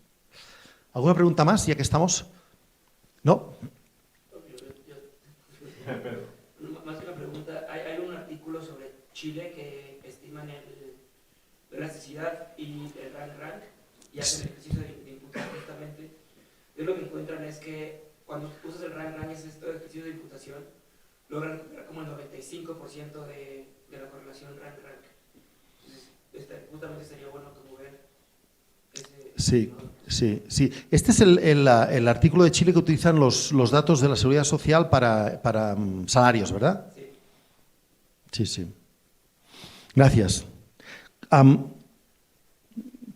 ¿Alguna pregunta más, ya que estamos? ¿No? Más que una pregunta, hay un artículo sobre Chile que estiman la elasticidad y el rank y hacen el ejercicio de imputar justamente. Lo que encuentran es que cuando usas el rank es este ejercicio de imputación, logran recuperar como el 95% de la correlación rank. Entonces, justamente sería bueno como ver ese... Sí. Este es el artículo de Chile que utilizan los datos de la Seguridad Social para salarios, ¿verdad? Sí. Gracias.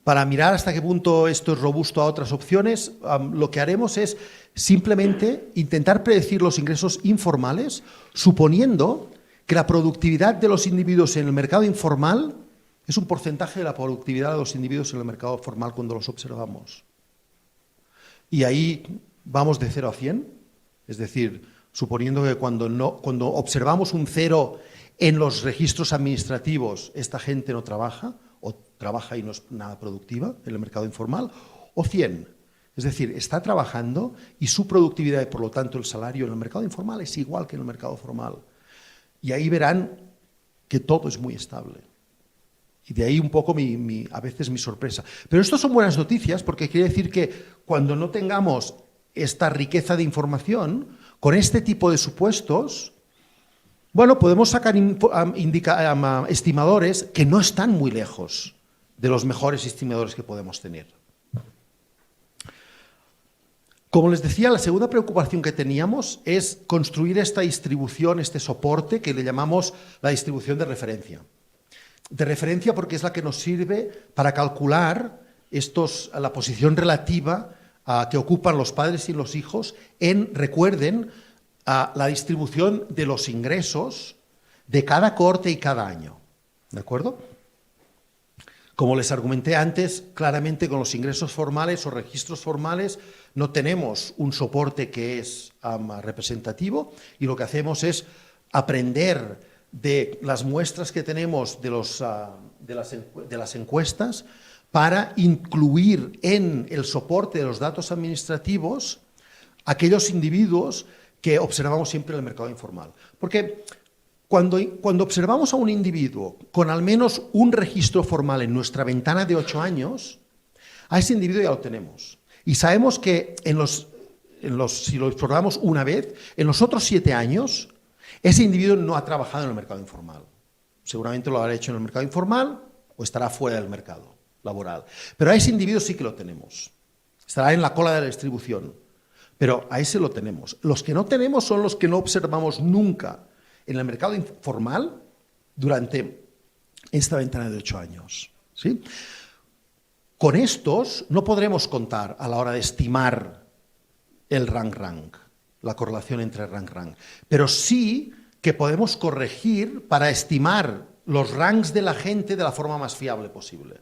Para mirar hasta qué punto esto es robusto a otras opciones, lo que haremos es simplemente intentar predecir los ingresos informales, suponiendo que la productividad de los individuos en el mercado informal es un porcentaje de la productividad de los individuos en el mercado formal cuando los observamos. Y ahí vamos de 0 a 100, es decir, suponiendo que cuando observamos un 0 en los registros administrativos, esta gente no trabaja, o trabaja y no es nada productiva en el mercado informal, o 100. Es decir, está trabajando y su productividad y por lo tanto el salario en el mercado informal es igual que en el mercado formal. Y ahí verán que todo es muy estable. Y de ahí un poco a veces mi sorpresa. Pero esto son buenas noticias porque quiere decir que cuando no tengamos esta riqueza de información, con este tipo de supuestos, bueno, podemos sacar estimadores que no están muy lejos de los mejores estimadores que podemos tener. Como les decía, la segunda preocupación que teníamos es construir esta distribución, este soporte que le llamamos la distribución de referencia. De referencia porque es la que nos sirve para calcular la posición relativa que ocupan los padres y los hijos recuerden, la distribución de los ingresos de cada cohorte y cada año. ¿De acuerdo? Como les argumenté antes, claramente con los ingresos formales o registros formales no tenemos un soporte que es representativo y lo que hacemos es aprender de las muestras que tenemos de las encuestas para incluir en el soporte de los datos administrativos aquellos individuos que observamos siempre en el mercado informal. Porque cuando observamos a un individuo con al menos un registro formal en nuestra ventana de 8 años, a ese individuo ya lo tenemos. Y sabemos que si lo observamos una vez, en los otros 7 años, ese individuo no ha trabajado en el mercado informal. Seguramente lo habrá hecho en el mercado informal o estará fuera del mercado laboral. Pero a ese individuo sí que lo tenemos. Estará en la cola de la distribución. Pero a ese lo tenemos. Los que no tenemos son los que no observamos nunca en el mercado informal durante esta ventana de 8 años. ¿Sí? Con estos no podremos contar a la hora de estimar el rank, la correlación entre rank. Pero sí que podemos corregir para estimar los ranks de la gente de la forma más fiable posible.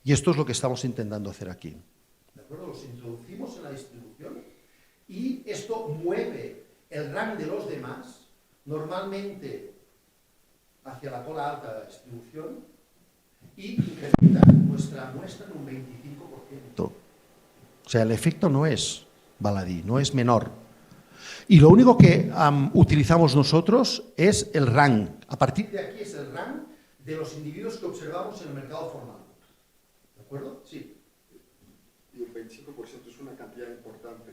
Y esto es lo que estamos intentando hacer aquí. ¿De acuerdo? Los introducimos en la distribución y esto mueve el rank de los demás, normalmente hacia la cola alta de la distribución, y incrementa nuestra muestra en un 25%. O sea, el efecto no es baladí, no es menor. Y lo único que utilizamos nosotros es el rank. A partir de aquí es el rank de los individuos que observamos en el mercado formal. ¿De acuerdo? Sí. Y el 25% es una cantidad importante.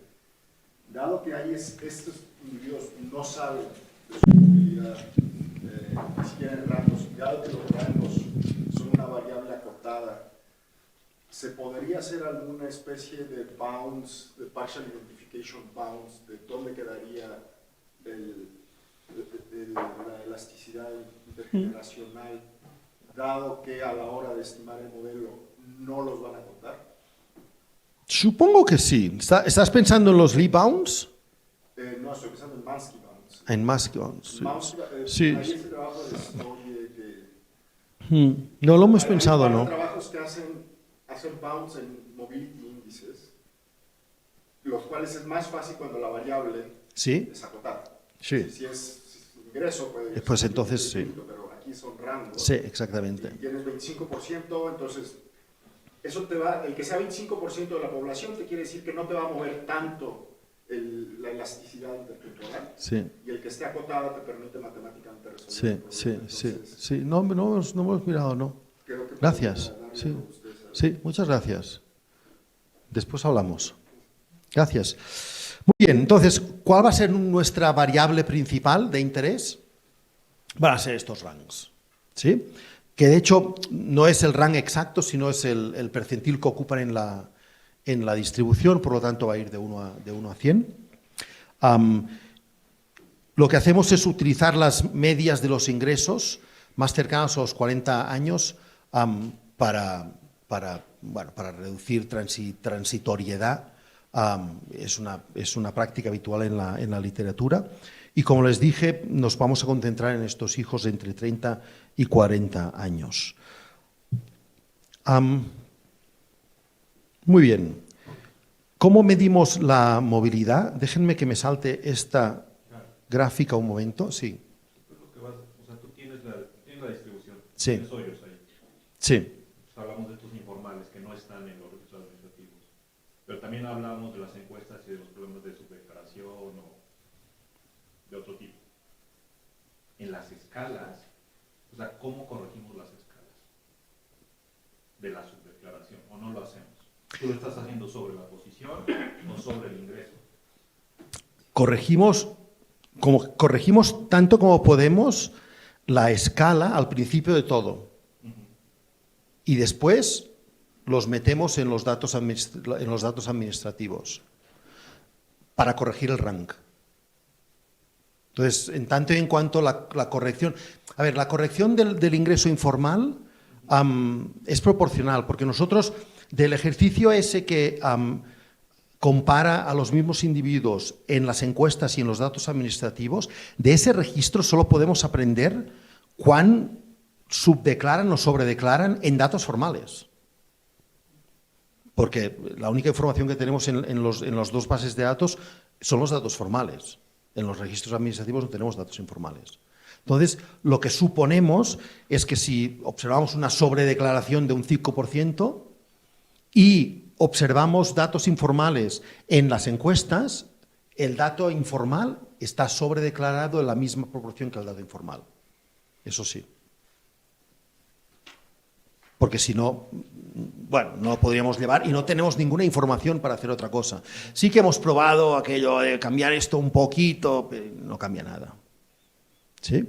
Dado que estos individuos no saben de su movilidad, ni siquiera en rangos, dado que los rangos son una variable acotada, ¿se podría hacer alguna especie de bounds, de partial identification bounds, de dónde quedaría la elasticidad intergeneracional dado que a la hora de estimar el modelo no los van a contar? Supongo que sí. ¿Estás pensando en los Lee Bounds? No, estoy pensando en Mansky Bounds. En Mansky Bounds, sí. Hay ese trabajo de Story que... No lo hemos hay pensado, varios ¿no? trabajos que hacen bounds en mobility indices, los cuales es más fácil cuando la variable Sí, es acotada. sí. Si es ingreso, puede Pues ser entonces un sí. punto, pero aquí son rangos. Sí, exactamente. Y tienes 25%, entonces eso te va, el que sea 25% de la población te quiere decir que no te va a mover tanto la elasticidad intertemporal. Sí. Y el que esté acotada te permite matemáticamente resolver Sí, el problema. sí, sí, Entonces, sí. No hemos mirado, no. creo que Gracias. podría darle Sí, a ustedes a- sí, muchas gracias. Después hablamos. Gracias. Muy bien, entonces, ¿cuál va a ser nuestra variable principal de interés? Van a ser estos rangs, ¿sí? Que de hecho no es el rank exacto, sino es el percentil que ocupan en la distribución, por lo tanto va a ir de 1 a 100. Lo que hacemos es utilizar las medias de los ingresos más cercanos a los 40 años para reducir transitoriedad. Es una práctica habitual en la literatura. Y como les dije, nos vamos a concentrar en estos hijos de entre 30 y 40 años. Muy bien. ¿Cómo medimos la movilidad? Déjenme que me salte esta gráfica un momento. Sí. Tú tienes la distribución, Sí. tienes hoyos ahí. Sí. Hablamos de estos informales que no están en los registros administrativos, pero también hablamos de las encuestas y de los problemas de subdeclaración o de otro tipo. En las escalas, ¿cómo corregimos las escalas de la subdeclaración o no lo hacemos? ¿Tú lo estás haciendo sobre la posición o sobre el ingreso? Corregimos tanto como podemos la escala al principio de todo. Y después los metemos en los datos administrativos para corregir el rank. Entonces, en tanto y en cuanto la corrección... A ver, la corrección del ingreso informal es proporcional, porque nosotros, del ejercicio ese que compara a los mismos individuos en las encuestas y en los datos administrativos, de ese registro solo podemos aprender cuán subdeclaran o sobredeclaran en datos formales. Porque la única información que tenemos en las dos bases de datos son los datos formales. En los registros administrativos no tenemos datos informales. Entonces, lo que suponemos es que si observamos una sobredeclaración de un 5% y observamos datos informales en las encuestas, el dato informal está sobredeclarado en la misma proporción que el dato informal. Eso sí. Porque si no, no lo podríamos llevar y no tenemos ninguna información para hacer otra cosa. Sí que hemos probado aquello de cambiar esto un poquito, pero no cambia nada. ¿Sí?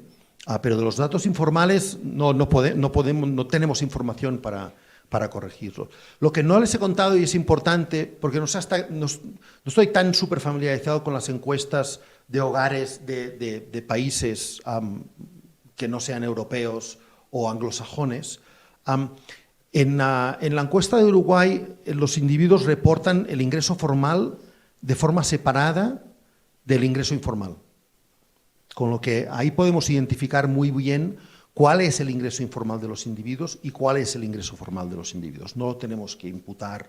Pero de los datos informales no tenemos información para corregirlos. Lo que no les he contado y es importante, porque no estoy tan súper familiarizado con las encuestas de hogares de países que no sean europeos o anglosajones. En la encuesta de Uruguay, los individuos reportan el ingreso formal de forma separada del ingreso informal. Con lo que ahí podemos identificar muy bien cuál es el ingreso informal de los individuos y cuál es el ingreso formal de los individuos. No lo tenemos que imputar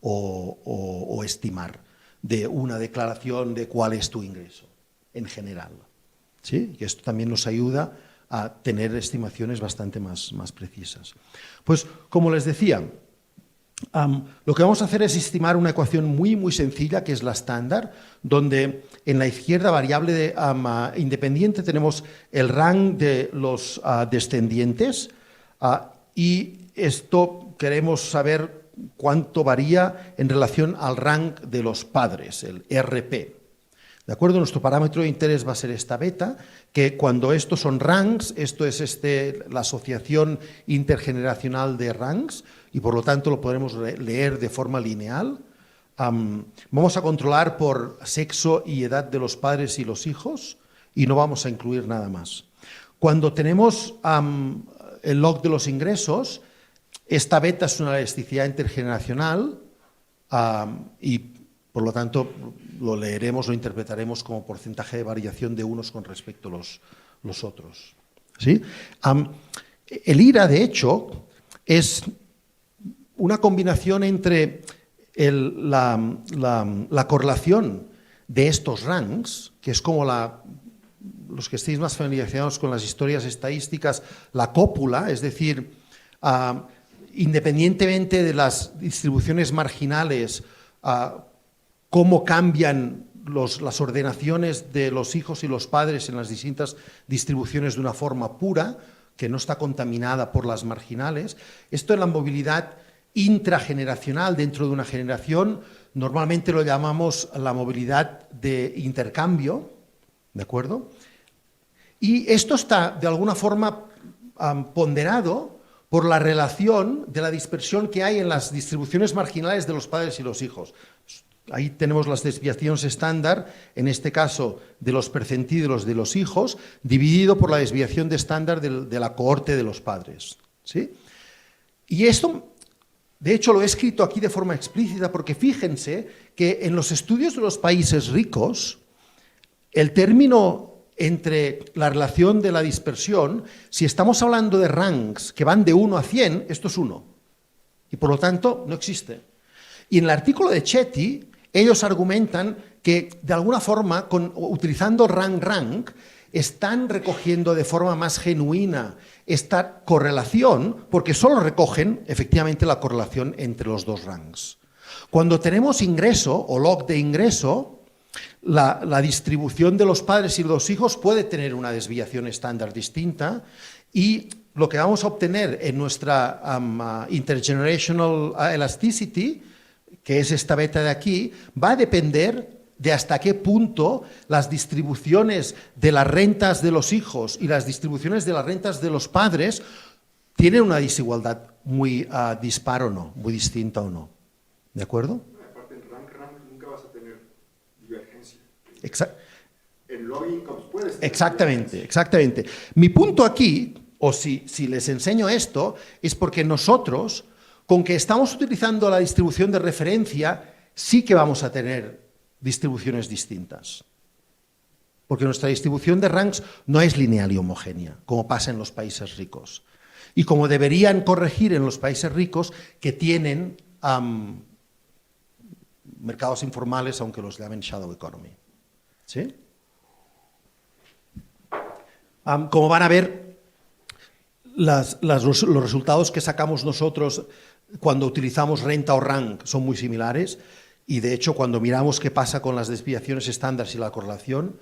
o estimar de una declaración de cuál es tu ingreso en general. ¿Sí? Y esto también nos ayuda a tener estimaciones bastante más precisas. Pues, como les decía, lo que vamos a hacer es estimar una ecuación muy, muy sencilla, que es la estándar, donde en la izquierda variable independiente tenemos el rank de los descendientes y esto queremos saber cuánto varía en relación al rank de los padres, el RP. ¿De acuerdo? Nuestro parámetro de interés va a ser esta beta, que cuando estos son ranks, esto es la asociación intergeneracional de ranks, y por lo tanto lo podremos leer de forma lineal. Vamos a controlar por sexo y edad de los padres y los hijos, y no vamos a incluir nada más. Cuando tenemos el log de los ingresos, esta beta es una elasticidad intergeneracional y, por lo tanto, lo leeremos, lo interpretaremos como porcentaje de variación de unos con respecto a los otros. ¿Sí? El IRA, de hecho, es una combinación entre la correlación de estos ranks, que es como los que estéis más familiarizados con las historias estadísticas, la cópula, es decir, independientemente de las distribuciones marginales, cómo cambian las ordenaciones de los hijos y los padres en las distintas distribuciones de una forma pura, que no está contaminada por las marginales. Esto es la movilidad intrageneracional dentro de una generación, normalmente lo llamamos la movilidad de intercambio, ¿de acuerdo? Y esto está de alguna forma ponderado por la relación de la dispersión que hay en las distribuciones marginales de los padres y los hijos. Ahí tenemos las desviaciones estándar, en este caso de los percentílos de los hijos, dividido por la desviación de estándar de la cohorte de los padres. ¿Sí? Y esto, de hecho, lo he escrito aquí de forma explícita porque fíjense que en los estudios de los países ricos, el término entre la relación de la dispersión, si estamos hablando de ranks que van de 1 a 100, esto es 1. Y por lo tanto, no existe. Y en el artículo de Chetty, ellos argumentan que de alguna forma, utilizando rank, están recogiendo de forma más genuina esta correlación, porque solo recogen efectivamente la correlación entre los dos ranks. Cuando tenemos ingreso o log de ingreso, la distribución de los padres y los hijos puede tener una desviación estándar distinta y lo que vamos a obtener en nuestra intergenerational elasticity, que es esta beta de aquí, va a depender de hasta qué punto las distribuciones de las rentas de los hijos y las distribuciones de las rentas de los padres tienen una desigualdad muy dispar o no, muy distinta o no. ¿De acuerdo? Aparte, en rank nunca vas a tener divergencia. En log incomes puedes tener Exactamente, exactamente. Mi punto aquí, o si les enseño esto, es porque nosotros, con que estamos utilizando la distribución de referencia, sí que vamos a tener distribuciones distintas. Porque nuestra distribución de ranks no es lineal y homogénea, como pasa en los países ricos. Y como deberían corregir en los países ricos que tienen mercados informales, aunque los llamen shadow economy. ¿Sí? Como van a ver, los resultados que sacamos nosotros cuando utilizamos renta o rank son muy similares y de hecho cuando miramos qué pasa con las desviaciones estándar y la correlación,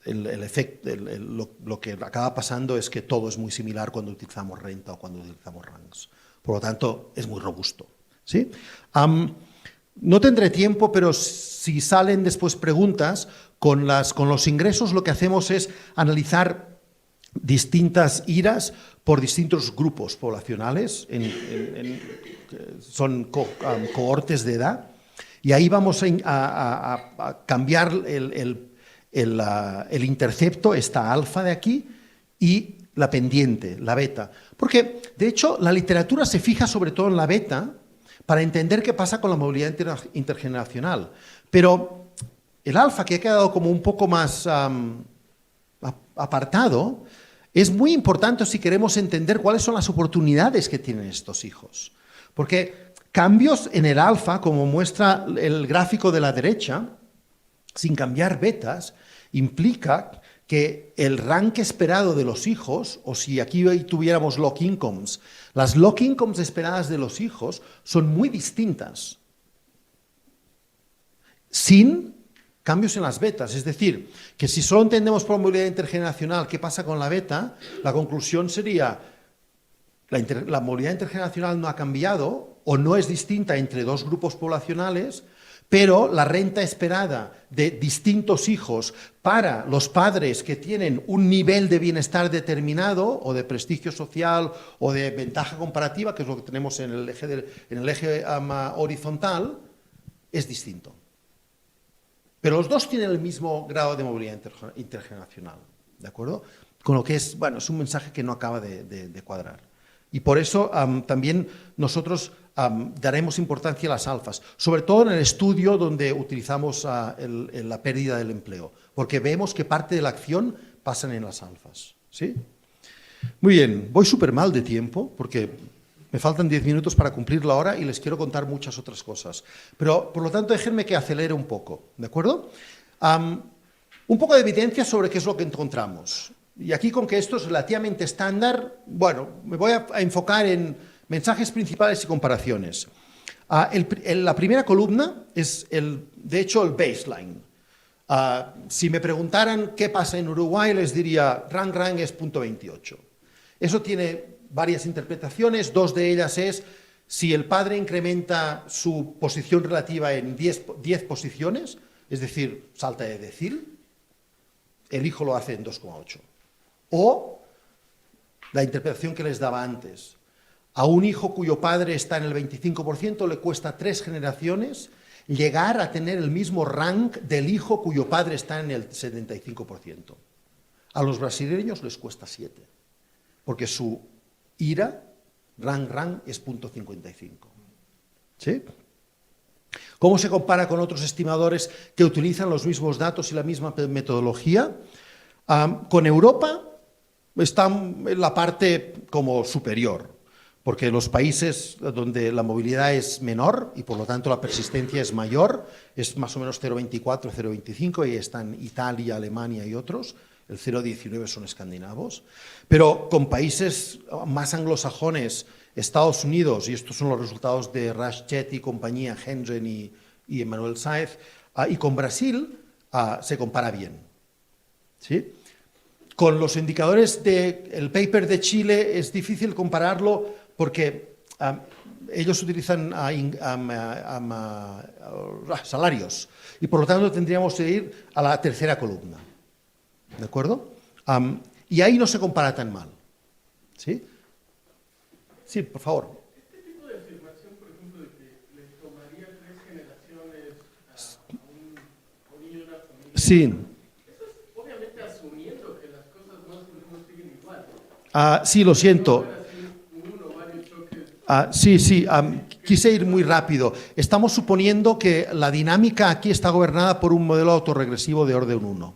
lo que acaba pasando es que todo es muy similar cuando utilizamos renta o cuando utilizamos ranks. Por lo tanto, es muy robusto. ¿Sí? No tendré tiempo, pero si salen después preguntas, con los ingresos lo que hacemos es analizar distintas IRAs por distintos grupos poblacionales, son cohortes de edad, y ahí vamos a cambiar el intercepto, esta alfa de aquí, y la pendiente, la beta. Porque, de hecho, la literatura se fija sobre todo en la beta para entender qué pasa con la movilidad intergeneracional. Pero el alfa, que ha quedado como un poco más apartado, es muy importante si queremos entender cuáles son las oportunidades que tienen estos hijos. Porque cambios en el alfa, como muestra el gráfico de la derecha, sin cambiar betas, implica que el rank esperado de los hijos, o si aquí tuviéramos lock incomes, las lock incomes esperadas de los hijos son muy distintas, sin cambios en las betas. Es decir, que si solo entendemos por movilidad intergeneracional qué pasa con la beta, la conclusión sería la movilidad intergeneracional no ha cambiado o no es distinta entre dos grupos poblacionales, pero la renta esperada de distintos hijos para los padres que tienen un nivel de bienestar determinado o de prestigio social o de ventaja comparativa, que es lo que tenemos en el eje horizontal, es distinto. Pero los dos tienen el mismo grado de movilidad intergeneracional, ¿de acuerdo? Con lo que es, bueno, es un mensaje que no acaba de cuadrar. Y por eso también nosotros daremos importancia a las alfas, sobre todo en el estudio donde utilizamos la pérdida del empleo, porque vemos que parte de la acción pasan en las alfas. ¿Sí? Muy bien, voy súper mal de tiempo, porque me faltan 10 minutos para cumplir la hora y les quiero contar muchas otras cosas. Pero, por lo tanto, déjenme que acelere un poco, ¿de acuerdo? Un poco de evidencia sobre qué es lo que encontramos. Y aquí, con que esto es relativamente estándar, bueno, me voy a enfocar en mensajes principales y comparaciones. La primera columna es, de hecho, el baseline. Si me preguntaran qué pasa en Uruguay, les diría, rang es .28. Eso tiene varias interpretaciones, dos de ellas es, si el padre incrementa su posición relativa en 10 posiciones, es decir, salta de decil, el hijo lo hace en 2,8. O la interpretación que les daba antes. A un hijo cuyo padre está en el 25% le cuesta 3 generaciones llegar a tener el mismo rank del hijo cuyo padre está en el 75%. A los brasileños les cuesta 7, porque su IRA, rang, es .55. ¿Sí? ¿Cómo se compara con otros estimadores que utilizan los mismos datos y la misma metodología? Con Europa está en la parte como superior, porque los países donde la movilidad es menor y por lo tanto la persistencia es mayor, es más o menos 0,24, 0,25, y están Italia, Alemania y otros, el 0,19 son escandinavos, pero con países más anglosajones, Estados Unidos, y estos son los resultados de Raschet y compañía, Hendren y Emmanuel Saez, y con Brasil se compara bien. ¿Sí? Con los indicadores del paper de Chile es difícil compararlo porque ellos utilizan salarios y por lo tanto tendríamos que ir a la tercera columna. ¿De acuerdo? Y ahí no se compara tan mal. ¿Sí? Sí, por favor. Este tipo de afirmación, por ejemplo, de que le tomaría 3 generaciones a un niño de una familia. Sí. Eso es obviamente asumiendo que las cosas más o menos siguen igual. Sí, lo siento. Sí, quise ir muy rápido. Estamos suponiendo que la dinámica aquí está gobernada por un modelo autorregresivo de orden 1.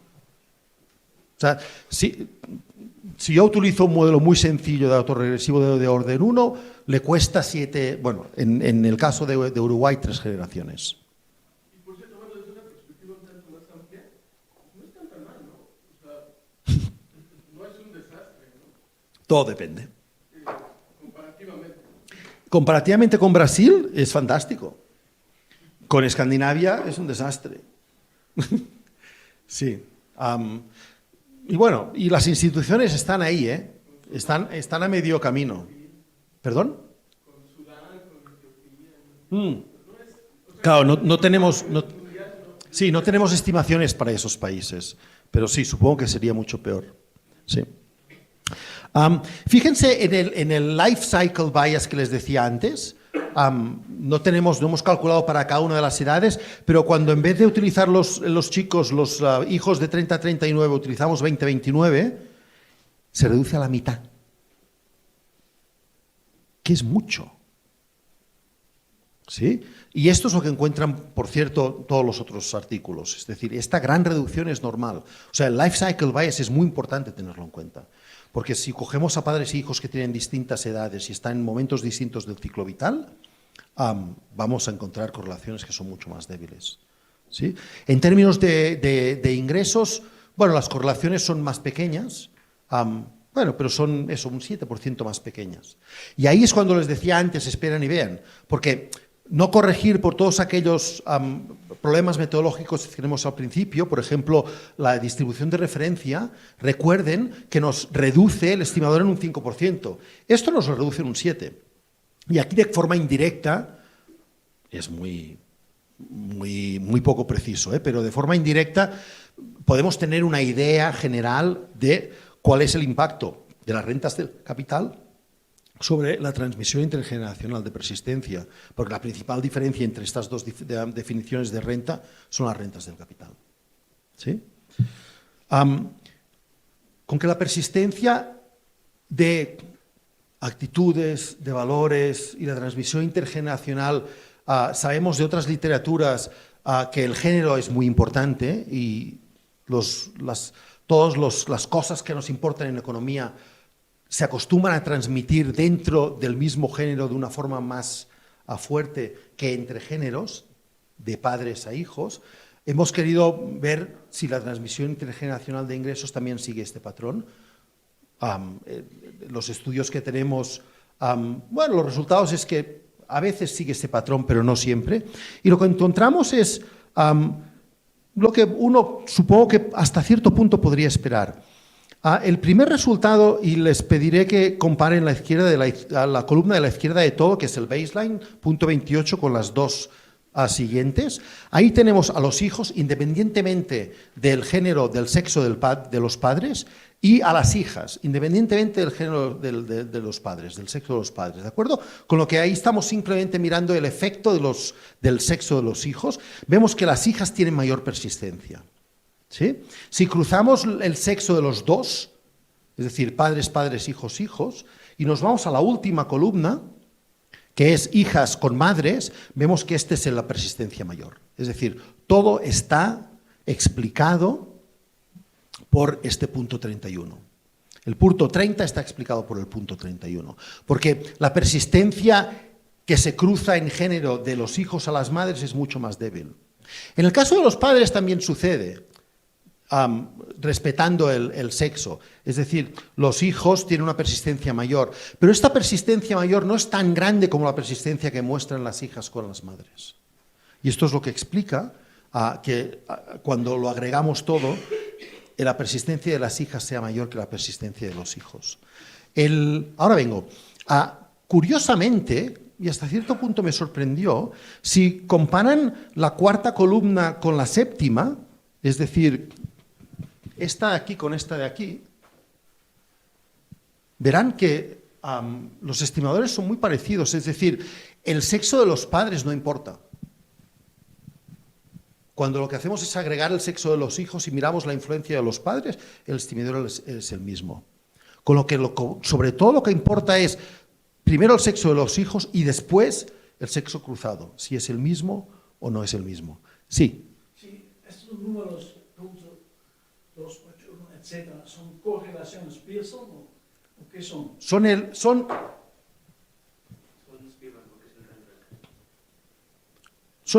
O sea, si yo utilizo un modelo muy sencillo de autorregresivo de orden 1, le cuesta 7, bueno, en el caso de Uruguay, 3 generaciones. Y por cierto, bueno, desde una perspectiva un tanto más amplia, no es tan mal, ¿no? O sea, no es un desastre, ¿no? Todo depende. Comparativamente. Comparativamente con Brasil es fantástico. Con Escandinavia es un desastre. Sí. Y bueno, y las instituciones están ahí, ¿eh? Están a medio camino. ¿Perdón? Con Sudán, con Etiopía. Claro, no tenemos estimaciones para esos países, pero sí, supongo que sería mucho peor. Sí. Fíjense en el life cycle bias que les decía antes. No hemos calculado para cada una de las edades, pero cuando en vez de utilizar los chicos, los hijos de 30 a 39, utilizamos 20 a 29, se reduce a la mitad. Que es mucho. ¿Sí? Y esto es lo que encuentran, por cierto, todos los otros artículos. Es decir, esta gran reducción es normal. O sea, el life cycle bias es muy importante tenerlo en cuenta. Porque si cogemos a padres e hijos que tienen distintas edades y están en momentos distintos del ciclo vital, vamos a encontrar correlaciones que son mucho más débiles. ¿Sí? En términos de ingresos, bueno, las correlaciones son más pequeñas, pero son eso, un 7% más pequeñas. Y ahí es cuando les decía antes, esperan y vean, porque no corregir por todos aquellos problemas metodológicos que tenemos al principio, por ejemplo, la distribución de referencia, recuerden que nos reduce el estimador en un 5%. Esto nos lo reduce en un 7%. Y aquí de forma indirecta, es muy poco preciso, pero de forma indirecta podemos tener una idea general de cuál es el impacto de las rentas del capital sobre la transmisión intergeneracional de persistencia, porque la principal diferencia entre estas dos definiciones de renta son las rentas del capital. ¿Sí? con que la persistencia de actitudes, de valores y la transmisión intergeneracional, sabemos de otras literaturas que el género es muy importante y todas las cosas que nos importan en economía se acostumbran a transmitir dentro del mismo género de una forma más fuerte que entre géneros, de padres a hijos. Hemos querido ver si la transmisión intergeneracional de ingresos también sigue este patrón. Los estudios que tenemos, bueno, los resultados es que a veces sigue este patrón, pero no siempre. Y lo que encontramos es lo que uno supongo que hasta cierto punto podría esperar. El primer resultado, y les pediré que comparen la columna de la izquierda de todo, que es el baseline, punto 28, con las dos siguientes. Ahí tenemos a los hijos, independientemente del género, del sexo de los padres, y a las hijas, independientemente del género de los padres, del sexo de los padres, ¿de acuerdo? Con lo que ahí estamos simplemente mirando el efecto del sexo de los hijos. Vemos que las hijas tienen mayor persistencia, ¿sí? Si cruzamos el sexo de los dos, es decir, padres, padres, hijos, hijos, y nos vamos a la última columna, que es hijas con madres, vemos que este es la persistencia mayor. Es decir, todo está explicado por este punto 31. El punto 30 está explicado por el punto 31, porque la persistencia que se cruza en género de los hijos a las madres es mucho más débil. En el caso de los padres también sucede, respetando el sexo. Es decir, los hijos tienen una persistencia mayor, pero esta persistencia mayor no es tan grande como la persistencia que muestran las hijas con las madres. Y esto es lo que explica que cuando lo agregamos todo, la persistencia de las hijas sea mayor que la persistencia de los hijos. Ahora vengo. Curiosamente, y hasta cierto punto me sorprendió, si comparan la cuarta columna con la séptima, es decir, esta de aquí con esta de aquí, verán que los estimadores son muy parecidos, es decir, el sexo de los padres no importa. Cuando lo que hacemos es agregar el sexo de los hijos y miramos la influencia de los padres, el estimador es el mismo. Con lo que sobre todo lo que importa es primero el sexo de los hijos y después el sexo cruzado, si es el mismo o no es el mismo. Sí. Sí, estos números, punto 2, 8, 1, etcétera, ¿son correlaciones Pearson o qué son? Son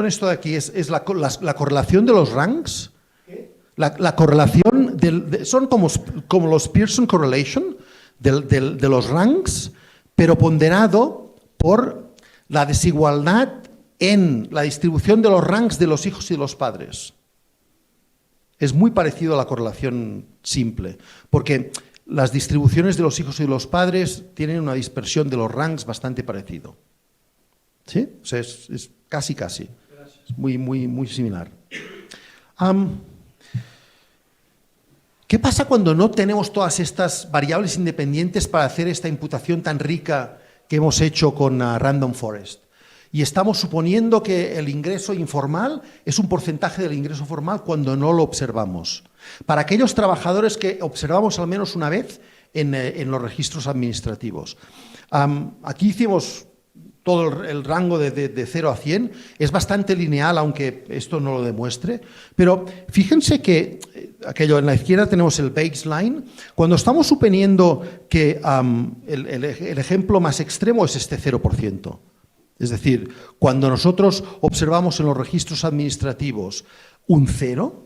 esto de aquí, es la correlación de los ranks. ¿Qué? La correlación, son como los Pearson Correlation de los ranks, pero ponderado por la desigualdad en la distribución de los ranks de los hijos y de los padres. Es muy parecido a la correlación simple, porque las distribuciones de los hijos y de los padres tienen una dispersión de los ranks bastante parecido. ¿Sí? O sea, es casi. Es muy similar. ¿Qué pasa cuando no tenemos todas estas variables independientes para hacer esta imputación tan rica que hemos hecho con Random Forest? Y estamos suponiendo que el ingreso informal es un porcentaje del ingreso formal cuando no lo observamos. Para aquellos trabajadores que observamos al menos una vez en los registros administrativos. Aquí hicimos todo el rango de 0 a 100, es bastante lineal, aunque esto no lo demuestre, pero fíjense que en la izquierda tenemos el baseline. Cuando estamos suponiendo que el ejemplo más extremo es este 0%, es decir, cuando nosotros observamos en los registros administrativos un 0,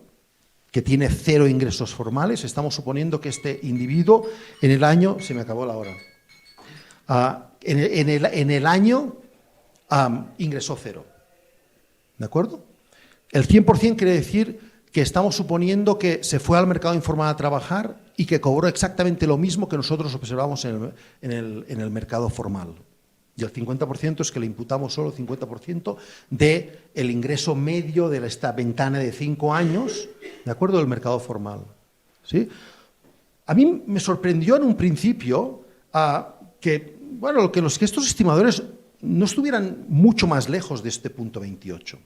que tiene 0 ingresos formales, estamos suponiendo que este individuo en el año, se me acabó la hora, en el año ingresó 0. ¿De acuerdo? El 100% quiere decir que estamos suponiendo que se fue al mercado informal a trabajar y que cobró exactamente lo mismo que nosotros observamos en el mercado formal. Y el 50% es que le imputamos solo el 50% del ingreso medio de esta ventana de 5 años, ¿de acuerdo?, del mercado formal. ¿Sí? A mí me sorprendió en un principio que estos estimadores no estuvieran mucho más lejos de este punto 28.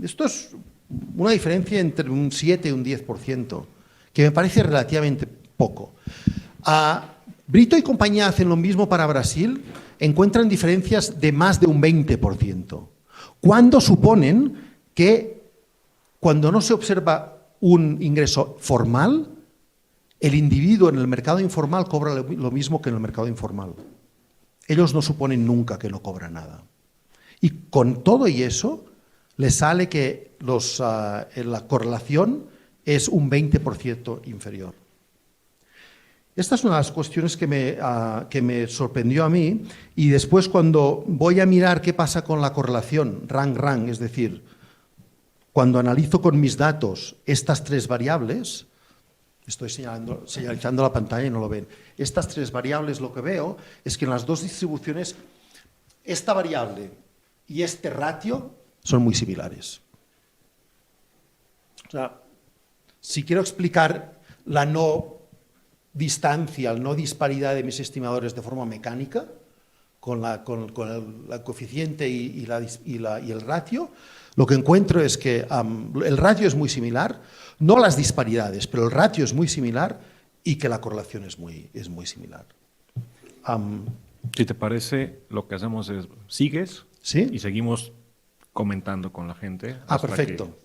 Esto es una diferencia entre un 7 y un 10%, que me parece relativamente poco. Brito y compañía hacen lo mismo para Brasil, encuentran diferencias de más de un 20%, cuando suponen que cuando no se observa un ingreso formal, el individuo en el mercado informal cobra lo mismo que en el mercado informal. Ellos no suponen nunca que no cobra nada. Y con todo y eso, les sale que la correlación es un 20% inferior. Esta es una de las cuestiones que me sorprendió a mí, y después cuando voy a mirar qué pasa con la correlación rang-rang, es decir, cuando analizo con mis datos estas tres variables, estoy señalizando la pantalla y no lo ven, estas tres variables, lo que veo es que en las dos distribuciones esta variable y este ratio son muy similares. O sea, si quiero explicar la no distancia, la no disparidad de mis estimadores de forma mecánica, con el coeficiente y el ratio, lo que encuentro es que el ratio es muy similar, no las disparidades, pero el ratio es muy similar y que la correlación es muy similar. Si te parece, lo que hacemos es, sigues, ¿sí? Y seguimos comentando con la gente. Perfecto.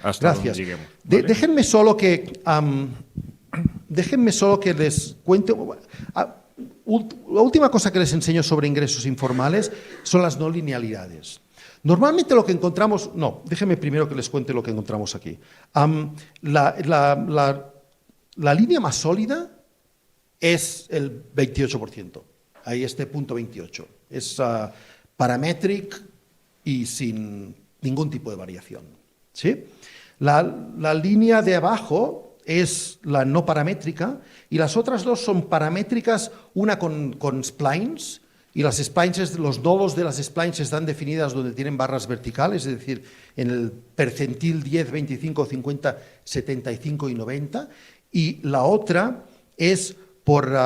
Hasta Gracias. donde lleguemos. ¿Vale? Déjenme solo que les cuente. La última cosa que les enseño sobre ingresos informales son las no linealidades. Normalmente lo que encontramos... No, déjenme primero que les cuente lo que encontramos aquí. La línea más sólida es el 28%. Ahí este punto 28. Es parametric y sin ningún tipo de variación. ¿Sí? La línea de abajo es la no paramétrica y las otras dos son paramétricas, una con splines, y las splines, los nodos de las splines están definidas donde tienen barras verticales, es decir, en el percentil 10, 25, 50, 75 y 90, y la otra es por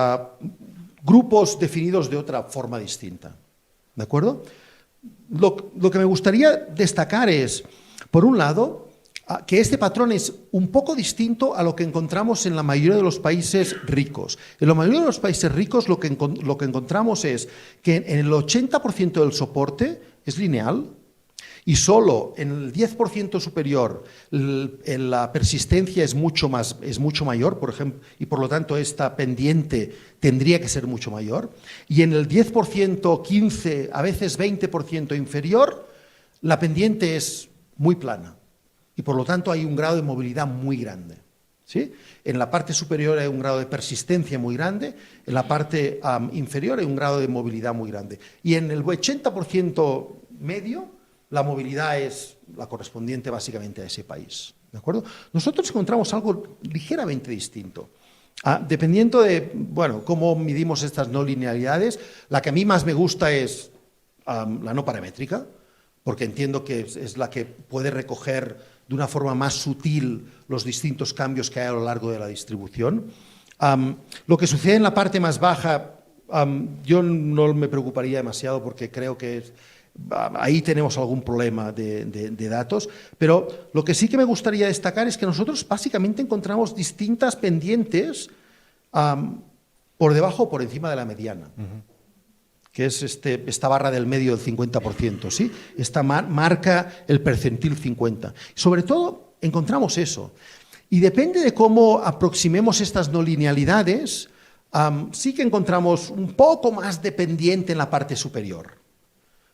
grupos definidos de otra forma distinta. ¿De acuerdo? Lo que me gustaría destacar es, por un lado, que este patrón es un poco distinto a lo que encontramos en la mayoría de los países ricos. En la mayoría de los países ricos lo que encontramos es que en el 80% del soporte es lineal y solo en el 10% superior la persistencia es mucho mayor, por ejemplo, y por lo tanto esta pendiente tendría que ser mucho mayor. Y en el 10%, 15%, a veces 20% inferior, la pendiente es muy plana. Y por lo tanto hay un grado de movilidad muy grande. ¿Sí? En la parte superior hay un grado de persistencia muy grande, en la parte inferior hay un grado de movilidad muy grande. Y en el 80% medio, la movilidad es la correspondiente básicamente a ese país. ¿De acuerdo? Nosotros encontramos algo ligeramente distinto. Dependiendo de cómo midimos estas no linealidades, la que a mí más me gusta es la no paramétrica, porque entiendo que es la que puede recoger de una forma más sutil los distintos cambios que hay a lo largo de la distribución. Lo que sucede en la parte más baja, yo no me preocuparía demasiado porque creo que ahí tenemos algún problema de datos, pero lo que sí que me gustaría destacar es que nosotros básicamente encontramos distintas pendientes por debajo o por encima de la mediana. Que es esta barra del medio del 50%, ¿sí? Esta marca el percentil 50. Sobre todo, encontramos eso. Y depende de cómo aproximemos estas no linealidades, sí que encontramos un poco más de pendiente en la parte superior.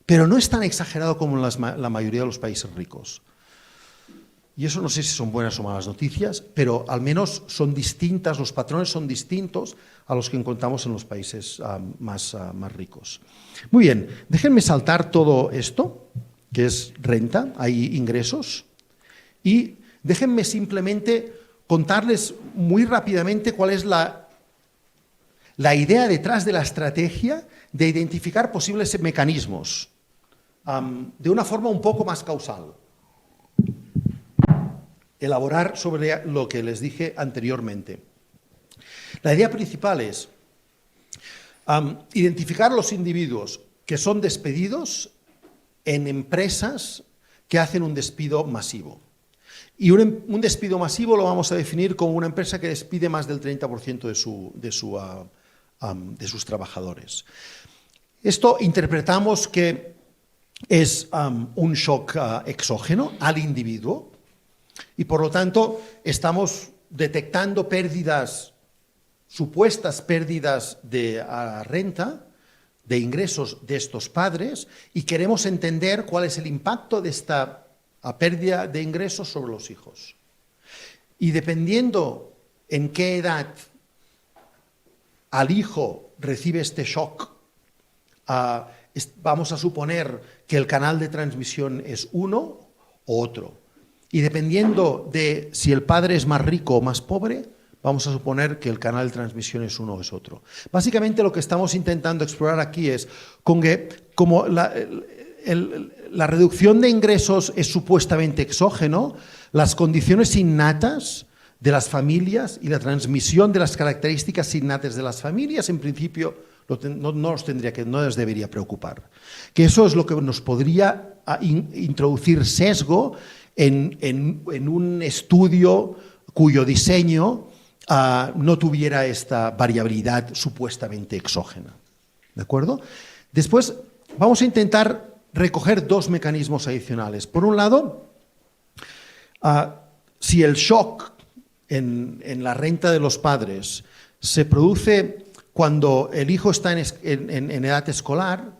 Pero no es tan exagerado como en la mayoría de los países ricos. Y eso no sé si son buenas o malas noticias, pero al menos son distintas, los patrones son distintos a los que encontramos en los países más ricos. Muy bien, déjenme saltar todo esto, que es renta, hay ingresos, y déjenme simplemente contarles muy rápidamente cuál es la idea detrás de la estrategia de identificar posibles mecanismos de una forma un poco más causal. Elaborar sobre lo que les dije anteriormente. La idea principal es identificar los individuos que son despedidos en empresas que hacen un despido masivo. Y un despido masivo lo vamos a definir como una empresa que despide más del 30% de sus trabajadores. Esto interpretamos que es un shock exógeno al individuo y por lo tanto estamos detectando supuestas pérdidas de renta, de ingresos de estos padres y queremos entender cuál es el impacto de esta pérdida de ingresos sobre los hijos. Y dependiendo en qué edad al hijo recibe este shock, vamos a suponer que el canal de transmisión es uno o otro. Y dependiendo de si el padre es más rico o más pobre, vamos a suponer que el canal de transmisión es uno o es otro. Básicamente lo que estamos intentando explorar aquí es como la reducción de ingresos es supuestamente exógeno, las condiciones innatas de las familias y la transmisión de las características innatas de las familias, en principio, no nos debería preocupar. Que eso es lo que nos podría introducir sesgo en un estudio cuyo diseño no tuviera esta variabilidad supuestamente exógena. ¿De acuerdo? Después vamos a intentar recoger dos mecanismos adicionales. Por un lado, si el shock en la renta de los padres se produce cuando el hijo está en edad escolar,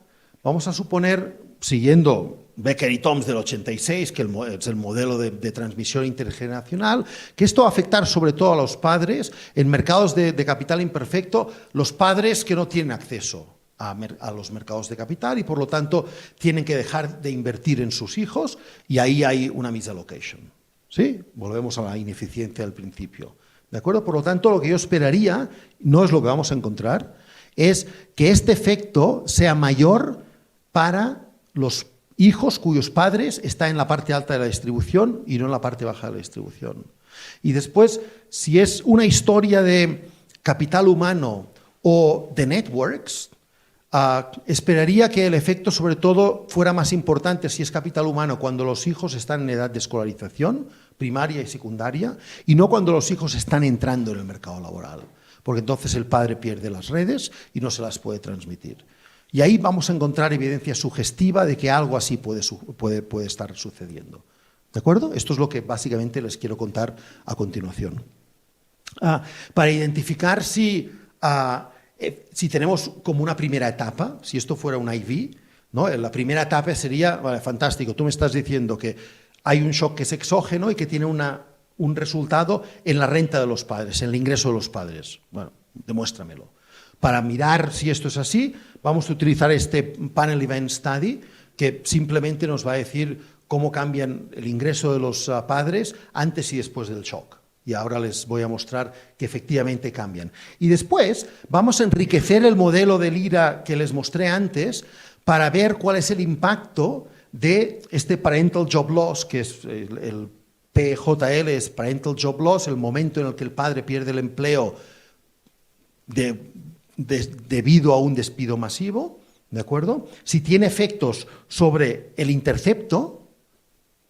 vamos a suponer, siguiendo Becker y Toms del 86, que es el modelo de transmisión intergeneracional, que esto va a afectar sobre todo a los padres en mercados de capital imperfecto, los padres que no tienen acceso a los mercados de capital y por lo tanto tienen que dejar de invertir en sus hijos y ahí hay una misallocation. ¿Sí? Volvemos a la ineficiencia del principio. ¿De acuerdo? Por lo tanto, lo que yo esperaría, no es lo que vamos a encontrar, es que este efecto sea mayor para los hijos cuyos padres están en la parte alta de la distribución y no en la parte baja de la distribución. Y después, si es una historia de capital humano o de networks, esperaría que el efecto sobre todo fuera más importante si es capital humano cuando los hijos están en edad de escolarización, primaria y secundaria, y no cuando los hijos están entrando en el mercado laboral, porque entonces el padre pierde las redes y no se las puede transmitir. Y ahí vamos a encontrar evidencia sugestiva de que algo así puede estar sucediendo. ¿De acuerdo? Esto es lo que básicamente les quiero contar a continuación. Para identificar si tenemos como una primera etapa, si esto fuera un IV, ¿no? La primera etapa sería, vale, fantástico, tú me estás diciendo que hay un shock que es exógeno y que tiene un resultado en la renta de los padres, en el ingreso de los padres. Bueno, demuéstramelo. Para mirar si esto es así, vamos a utilizar este Panel Event Study, que simplemente nos va a decir cómo cambian el ingreso de los padres antes y después del shock. Y ahora les voy a mostrar que efectivamente cambian. Y después vamos a enriquecer el modelo del IRA que les mostré antes para ver cuál es el impacto de este Parental Job Loss, que es el PJL, es Parental Job Loss, el momento en el que el padre pierde el empleo debido a un despido masivo, ¿de acuerdo? Si tiene efectos sobre el intercepto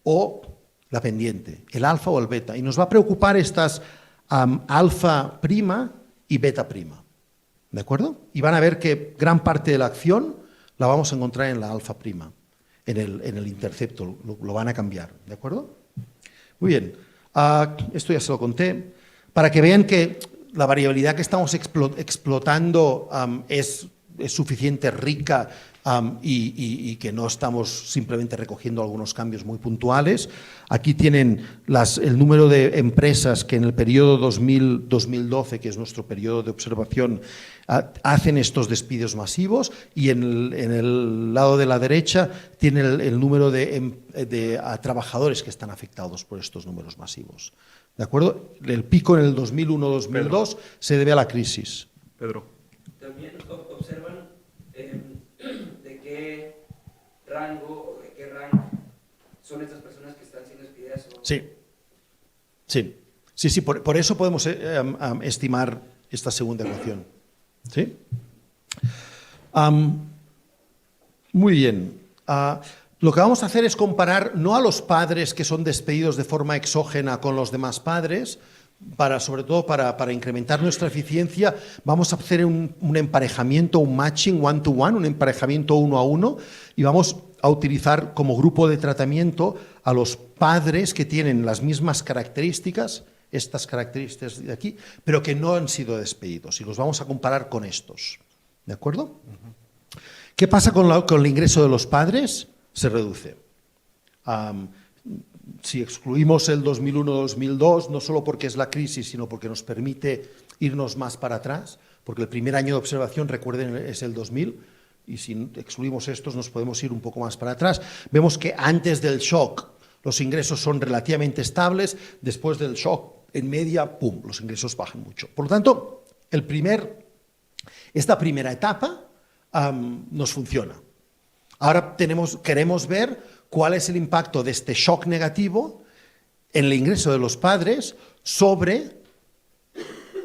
o la pendiente, el alfa o el beta. Y nos va a preocupar estas alfa prima y beta prima, ¿de acuerdo? Y van a ver que gran parte de la acción la vamos a encontrar en la alfa prima, en el intercepto, lo van a cambiar, ¿de acuerdo? Muy bien, esto ya se lo conté, para que vean que la variabilidad que estamos explotando es suficiente rica y que no estamos simplemente recogiendo algunos cambios muy puntuales. Aquí tienen el número de empresas que en el periodo 2000-2012, que es nuestro periodo de observación, hacen estos despidos masivos y en el lado de la derecha tienen el número de trabajadores que están afectados por estos números masivos. ¿De acuerdo? El pico en el 2001-2002 se debe a la crisis. Pedro. También observan de qué rango o de qué rango son estas personas que están siendo despedidas. Sí, por eso podemos estimar esta segunda ecuación. ¿Sí? Muy bien. Lo que vamos a hacer es comparar no a los padres que son despedidos de forma exógena con los demás padres, sobre todo para incrementar nuestra eficiencia, vamos a hacer un emparejamiento, un matching one-to-one, un emparejamiento 1 a 1, y vamos a utilizar como grupo de tratamiento a los padres que tienen las mismas características, estas características de aquí, pero que no han sido despedidos, y los vamos a comparar con estos. ¿De acuerdo? ¿Qué pasa con el ingreso de los padres? Se reduce. Si excluimos el 2001-2002, no solo porque es la crisis, sino porque nos permite irnos más para atrás, porque el primer año de observación, recuerden, es el 2000, y si excluimos estos nos podemos ir un poco más para atrás. Vemos que antes del shock los ingresos son relativamente estables, después del shock, en media, ¡pum!, los ingresos bajan mucho. Por lo tanto, esta primera etapa nos funciona. Ahora queremos ver cuál es el impacto de este shock negativo en el ingreso de los padres sobre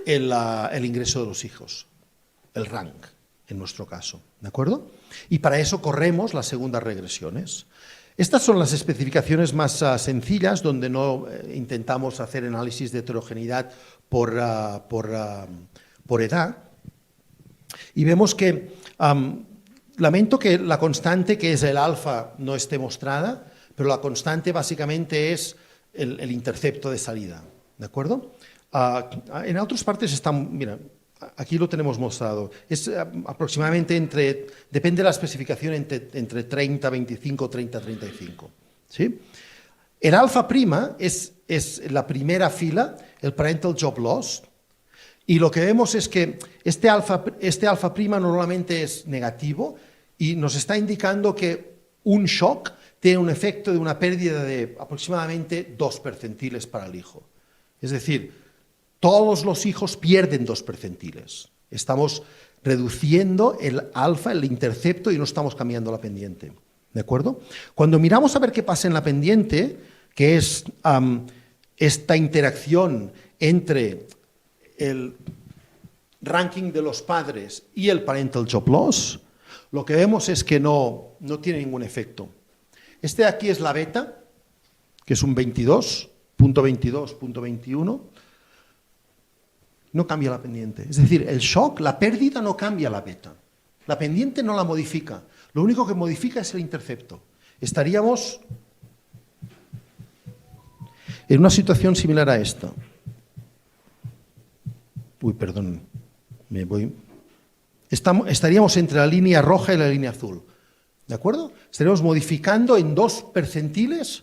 el ingreso de los hijos, el rank, en nuestro caso, ¿de acuerdo? Y para eso corremos las segundas regresiones. Estas son las especificaciones más sencillas, donde no intentamos hacer análisis de heterogeneidad por edad. Y vemos que, lamento que la constante, que es el alfa, no esté mostrada, pero la constante básicamente es el intercepto de salida, ¿de acuerdo? En otras partes están, mira, aquí lo tenemos mostrado, es aproximadamente depende de la especificación, entre 30, 25, 30, 35, ¿sí? El alfa prima es la primera fila, el parental job loss, y lo que vemos es que este alfa prima normalmente es negativo y nos está indicando que un shock tiene un efecto de una pérdida de aproximadamente 2 percentiles para el hijo. Es decir, todos los hijos pierden 2 percentiles. Estamos reduciendo el alfa, el intercepto, y no estamos cambiando la pendiente. ¿De acuerdo? Cuando miramos a ver qué pasa en la pendiente, que es esta interacción entre el ranking de los padres y el parental job loss, lo que vemos es que no tiene ningún efecto. Este de aquí es la beta, que es un 22.21. No cambia la pendiente. Es decir, el shock, la pérdida no cambia la beta. La pendiente no la modifica. Lo único que modifica es el intercepto. Estaríamos en una situación similar a esta. Uy, perdón, me voy. Estaríamos entre la línea roja y la línea azul. ¿De acuerdo? Estaríamos modificando en 2 percentiles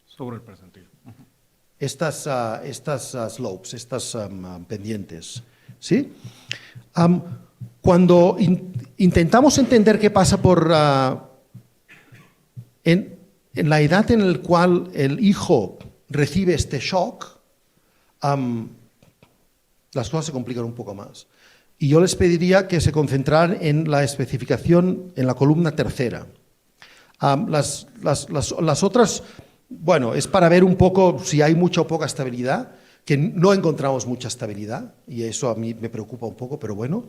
sobre el percentil. Estas slopes, estas pendientes. ¿Sí? Cuando intentamos entender qué pasa en la edad en la cual el hijo recibe este shock, las cosas se complican un poco más. Y yo les pediría que se concentraran en la especificación en la columna tercera. Las otras, bueno, es para ver un poco si hay mucha o poca estabilidad, que no encontramos mucha estabilidad, y eso a mí me preocupa un poco, pero bueno.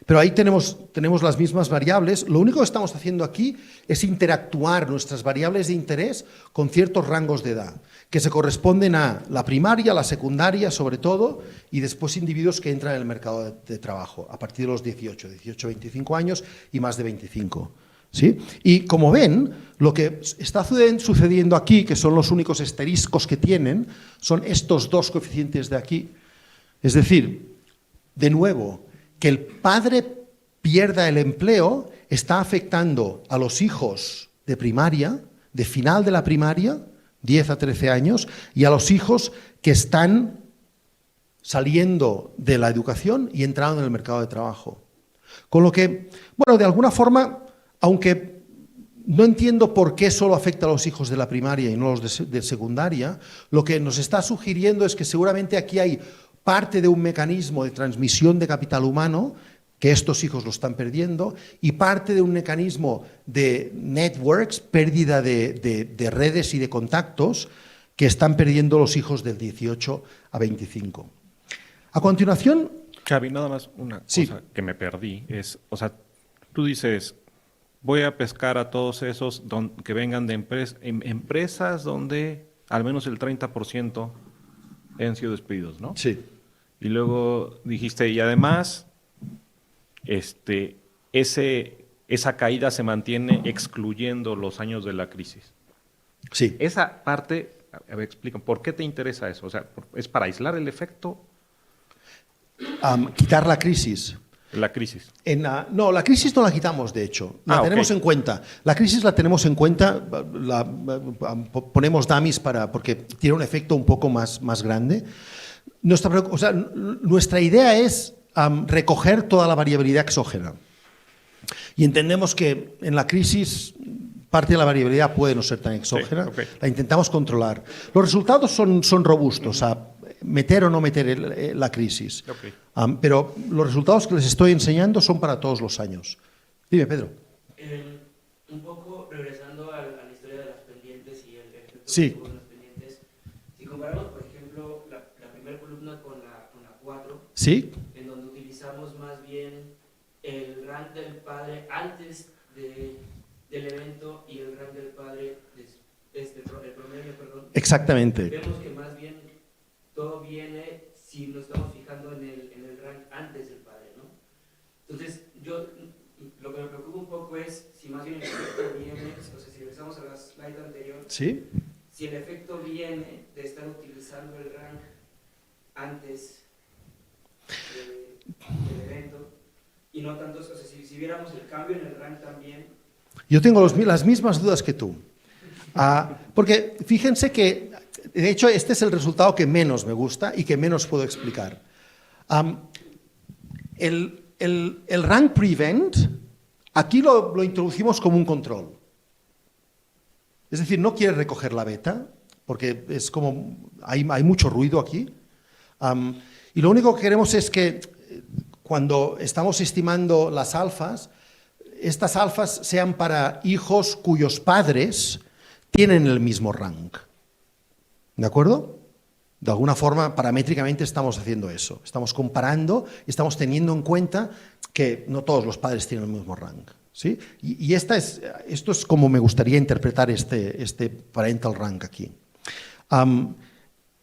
Pero ahí tenemos las mismas variables. Lo único que estamos haciendo aquí es interactuar nuestras variables de interés con ciertos rangos de edad, que se corresponden a la primaria, la secundaria sobre todo, y después individuos que entran en el mercado de trabajo a partir de los 18, 25 años y más de 25. ¿Sí? Y como ven, lo que está sucediendo aquí, que son los únicos asteriscos que tienen, son estos 2 coeficientes de aquí. Es decir, de nuevo, que el padre pierda el empleo está afectando a los hijos de primaria, de final de la primaria, 10 a 13 años, y a los hijos que están saliendo de la educación y entrando en el mercado de trabajo. Con lo que, bueno, de alguna forma, aunque no entiendo por qué solo afecta a los hijos de la primaria y no a los de secundaria, lo que nos está sugiriendo es que seguramente aquí hay parte de un mecanismo de transmisión de capital humano, que estos hijos lo están perdiendo, y parte de un mecanismo de networks, pérdida de redes y de contactos, que están perdiendo los hijos del 18 a 25. A continuación... Xavi, nada más una cosa que me perdí es, o sea, tú dices, voy a pescar a todos esos que vengan de empresas donde al menos el 30% han sido despedidos, ¿no? Sí. Y luego dijiste, y además, esa caída se mantiene excluyendo los años de la crisis. Sí. Esa parte, a ver, explica, ¿por qué te interesa eso? O sea, ¿es para aislar el efecto Quitar la crisis. de la crisis? No, la crisis no la quitamos, de hecho. La tenemos ok. en cuenta. La crisis la tenemos en cuenta, ponemos dummies porque tiene un efecto un poco más grande. Nuestra idea es recoger toda la variabilidad exógena. Y entendemos que en la crisis parte de la variabilidad puede no ser tan exógena. Sí, okay. La intentamos controlar. Los resultados son robustos, meter o no meter la crisis. Okay. Pero los resultados que les estoy enseñando son para todos los años. Dime, Pedro. Un poco regresando a la historia de las pendientes y el efecto Sí. que tuvo en las pendientes, si comparamos, por ejemplo, la primera columna con la 4, ¿Sí? en donde utilizamos más bien el rank del padre antes del evento y el rank del padre, el promedio, perdón. Exactamente. Vemos que más bien todo viene si nos estamos fijando en el rank antes del padre, ¿no? Entonces, lo que me preocupa un poco es si más bien el efecto viene, o sea, si regresamos a la slide anterior, ¿Sí? si el efecto viene de estar utilizando el rank antes del evento y no tanto, o sea, si viéramos el cambio en el rank también. Yo tengo las mismas dudas que tú. Porque fíjense que, de hecho, este es el resultado que menos me gusta y que menos puedo explicar. El rank prevent, aquí lo introducimos como un control. Es decir, no quiere recoger la beta, porque es como, hay mucho ruido aquí. Y lo único que queremos es que cuando estamos estimando las alfas, estas alfas sean para hijos cuyos padres tienen el mismo rank. ¿De acuerdo? De alguna forma, paramétricamente estamos haciendo eso. Estamos comparando y estamos teniendo en cuenta que no todos los padres tienen el mismo rank. ¿Sí? Y esto es como me gustaría interpretar este parental rank aquí.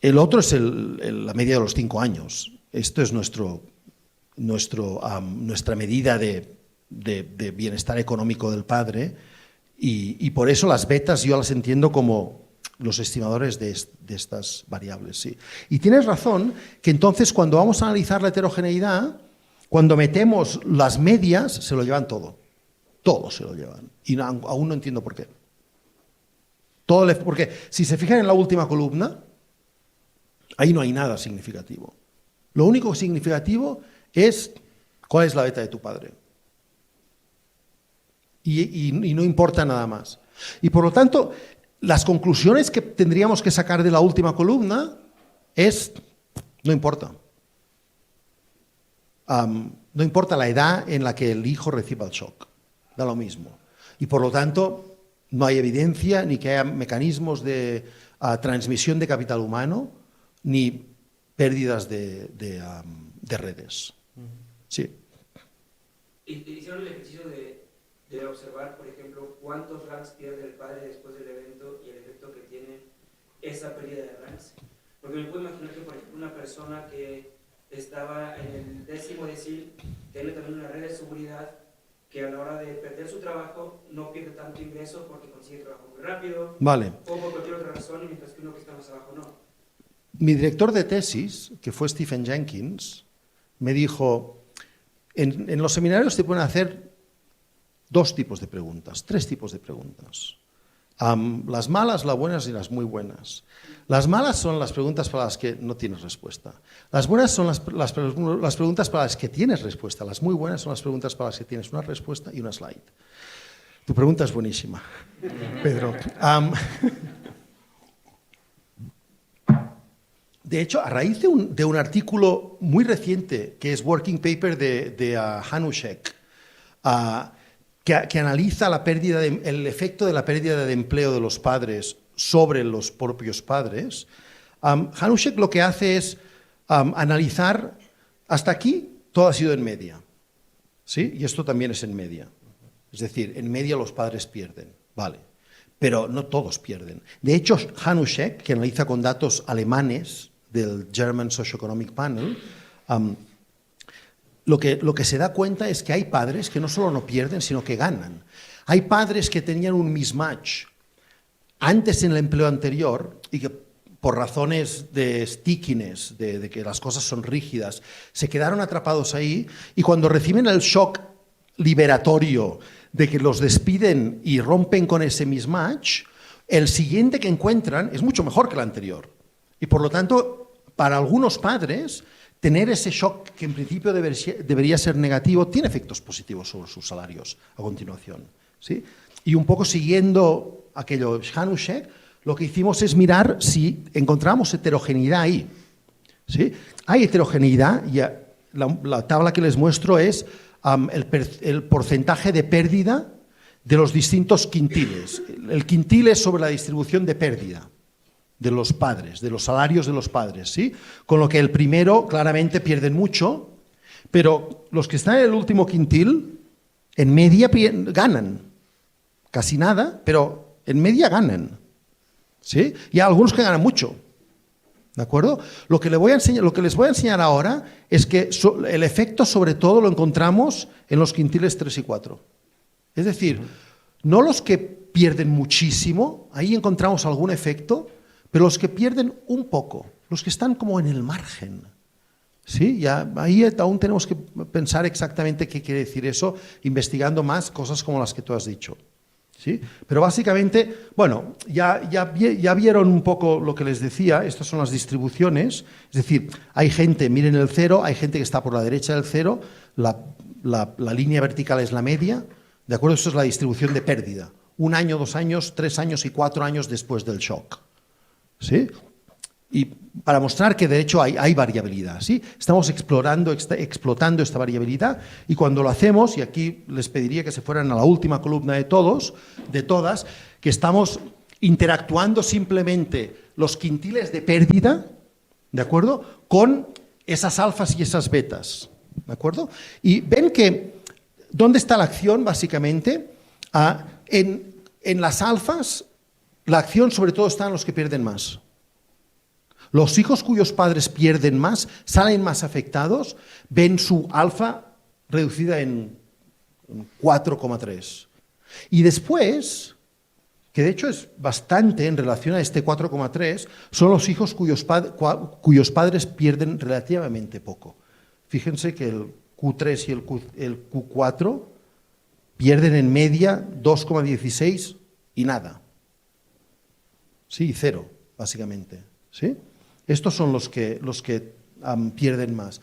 El otro es la media de los 5 años. Esto es nuestra medida de bienestar económico del padre y por eso las betas yo las entiendo como los estimadores de estas variables. Sí. Y tienes razón que entonces cuando vamos a analizar la heterogeneidad, cuando metemos las medias, se lo llevan todo. Todo se lo llevan. Y aún no entiendo por qué. Porque si se fijan en la última columna, ahí no hay nada significativo. Lo único significativo es cuál es la beta de tu padre. Y no importa nada más. Y por lo tanto, las conclusiones que tendríamos que sacar de la última columna no importa. No importa la edad en la que el hijo reciba el shock. Da lo mismo. Y por lo tanto, no hay evidencia ni que haya mecanismos de transmisión de capital humano ni pérdidas de redes. Sí. Hicieron el ejercicio de observar, por ejemplo, cuántos ranks pierde el padre después del evento y el efecto que tiene esa pérdida de ranks. Porque me puedo imaginar que, por ejemplo, una persona que estaba en el 10º decil tiene también una red de seguridad que a la hora de perder su trabajo no pierde tanto ingreso porque consigue trabajo muy rápido. Vale. O por cualquier otra razón, mientras que uno que está más abajo no. Mi director de tesis, que fue Stephen Jenkins, me dijo, en los seminarios te pueden hacer 2 tipos de preguntas, 3 tipos de preguntas. Las malas, las buenas y las muy buenas. Las malas son las preguntas para las que no tienes respuesta. Las buenas son las preguntas para las que tienes respuesta. Las muy buenas son las preguntas para las que tienes una respuesta y una slide. Tu pregunta es buenísima, Pedro. De hecho, a raíz de un artículo muy reciente, que es Working Paper de Hanushek, que analiza el efecto de la pérdida de empleo de los padres sobre los propios padres, Hanushek lo que hace es analizar, hasta aquí todo ha sido en media, ¿sí? Y esto también es en media. Es decir, en media los padres pierden, vale, pero no todos pierden. De hecho, Hanushek, que analiza con datos alemanes del German Socioeconomic Panel, lo que se da cuenta es que hay padres que no solo no pierden, sino que ganan. Hay padres que tenían un mismatch antes en el empleo anterior y que por razones de stickiness, de que las cosas son rígidas, se quedaron atrapados ahí y cuando reciben el shock liberatorio de que los despiden y rompen con ese mismatch, el siguiente que encuentran es mucho mejor que el anterior. Y por lo tanto, para algunos padres, tener ese shock que en principio debería ser negativo tiene efectos positivos sobre sus salarios a continuación, ¿sí? Y un poco siguiendo aquello de Hanushek, lo que hicimos es mirar si encontramos heterogeneidad ahí, ¿sí? Hay heterogeneidad y la tabla que les muestro es el porcentaje de pérdida de los distintos quintiles. El quintil es sobre la distribución de pérdida de los padres, de los salarios de los padres, ¿sí? Con lo que el primero claramente pierden mucho, pero los que están en el último quintil, en media ganan. Casi nada, pero en media ganan, ¿sí? Y hay algunos que ganan mucho, ¿de acuerdo? Lo que les voy a enseñar ahora es que el efecto sobre todo lo encontramos en los quintiles 3 y 4. Es decir, no los que pierden muchísimo, ahí encontramos algún efecto, pero los que pierden un poco, los que están como en el margen. ¿Sí? Ya, ahí aún tenemos que pensar exactamente qué quiere decir eso, investigando más cosas como las que tú has dicho. ¿Sí? Pero básicamente, bueno, ya vieron un poco lo que les decía, estas son las distribuciones, es decir, hay gente, miren el cero, hay gente que está por la derecha del cero, la línea vertical es la media, ¿de acuerdo? Eso es la distribución de pérdida, 1 año, 2 años, 3 años y 4 años después del shock. ¿Sí? Y para mostrar que de hecho hay variabilidad, ¿sí? Estamos explotando esta variabilidad y cuando lo hacemos, y aquí les pediría que se fueran a la última columna de todas, que estamos interactuando simplemente los quintiles de pérdida, ¿de acuerdo? Con esas alfas y esas betas, ¿de acuerdo? Y ven que, ¿dónde está la acción básicamente? En las alfas, la acción sobre todo está en los que pierden más. Los hijos cuyos padres pierden más, salen más afectados, ven su alfa reducida en 4,3. Y después, que de hecho es bastante en relación a este 4,3, son los hijos cuyos padres pierden relativamente poco. Fíjense que el Q3 y el Q4 pierden en media 2,16 y nada. Sí, 0, básicamente. ¿Sí? Estos son los que pierden más.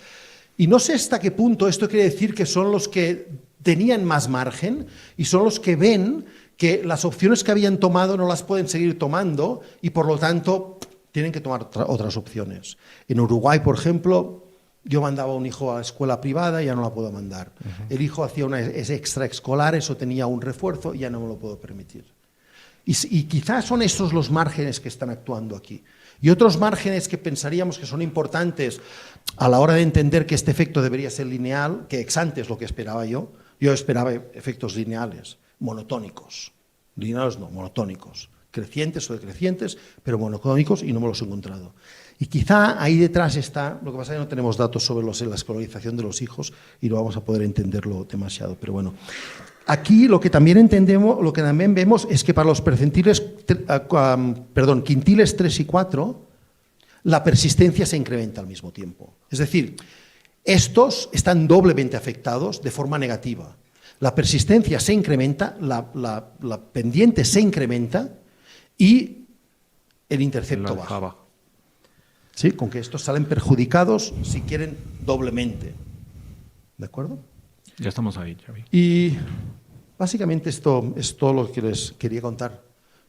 Y no sé hasta qué punto esto quiere decir que son los que tenían más margen y son los que ven que las opciones que habían tomado no las pueden seguir tomando y por lo tanto tienen que tomar otras opciones. En Uruguay, por ejemplo, yo mandaba a un hijo a la escuela privada y ya no la puedo mandar. El hijo hacía una extraescolar, eso tenía un refuerzo y ya no me lo puedo permitir. Y quizás son estos los márgenes que están actuando aquí. Y otros márgenes que pensaríamos que son importantes a la hora de entender que este efecto debería ser lineal, que ex ante es lo que esperaba yo esperaba efectos lineales, monotónicos. Lineales no, monotónicos. Crecientes o decrecientes, pero monotónicos y no me los he encontrado. Y quizá ahí detrás está, lo que pasa es que no tenemos datos sobre la escolarización de los hijos y no vamos a poder entenderlo demasiado, pero bueno. Aquí lo que también vemos es que para los quintiles 3 y 4, la persistencia se incrementa al mismo tiempo. Es decir, estos están doblemente afectados de forma negativa. La persistencia se incrementa, la pendiente se incrementa y el intercepto baja. ¿Sí? Con que estos salen perjudicados, si quieren, doblemente. ¿De acuerdo? Ya estamos ahí, Xavi. Y básicamente esto es todo lo que les quería contar.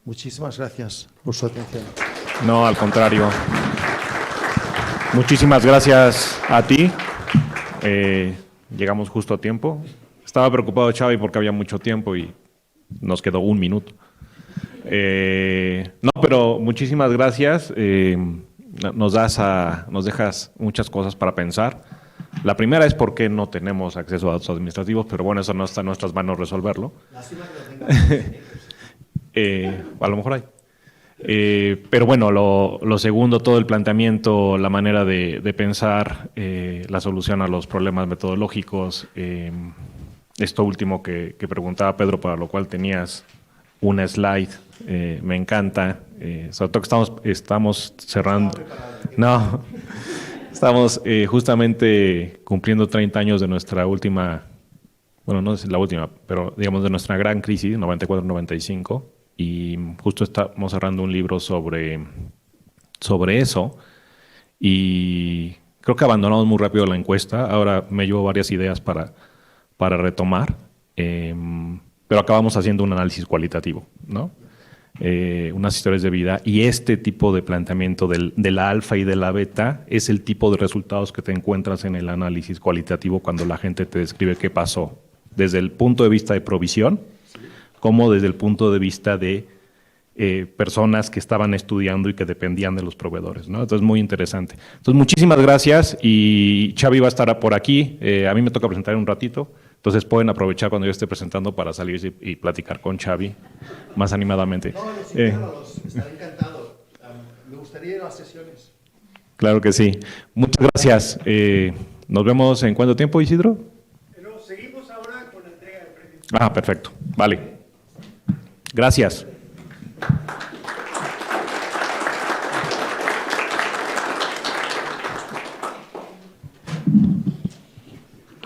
Muchísimas gracias por su atención. No, al contrario. Muchísimas gracias a ti. Llegamos justo a tiempo. Estaba preocupado, Xavi, porque había mucho tiempo y nos quedó 1 minuto. No, pero muchísimas gracias. Nos dejas muchas cosas para pensar. La primera es por qué no tenemos acceso a datos administrativos, pero bueno, eso no está en nuestras manos resolverlo. A lo mejor hay. Pero bueno, lo segundo, todo el planteamiento, la manera de pensar, la solución a los problemas metodológicos, esto último que preguntaba Pedro, para lo cual tenías una slide, me encanta, sobre todo que estamos cerrando. No, estamos justamente cumpliendo 30 años de nuestra última, bueno, no es la última, pero digamos de nuestra gran crisis, 94-95, y justo estamos cerrando un libro sobre eso, y creo que abandonamos muy rápido la encuesta. Ahora me llevo varias ideas para retomar, pero acabamos haciendo un análisis cualitativo, ¿no? Unas historias de vida, y este tipo de planteamiento de la alfa y de la beta es el tipo de resultados que te encuentras en el análisis cualitativo cuando la gente te describe qué pasó, desde el punto de vista de provisión, como desde el punto de vista de personas que estaban estudiando y que dependían de los proveedores, ¿no? Entonces, muy interesante. Entonces, muchísimas gracias, y Xavi va a estar por aquí. A mí me toca presentar en un ratito, entonces pueden aprovechar cuando yo esté presentando para salir y platicar con Xavi más animadamente. No, los invitados, estaré encantado. Me gustaría ir a las sesiones. Claro que sí. Muchas gracias. Nos vemos en cuánto tiempo, Isidro. Pero seguimos ahora con la entrega de premios. Perfecto. Vale. Gracias.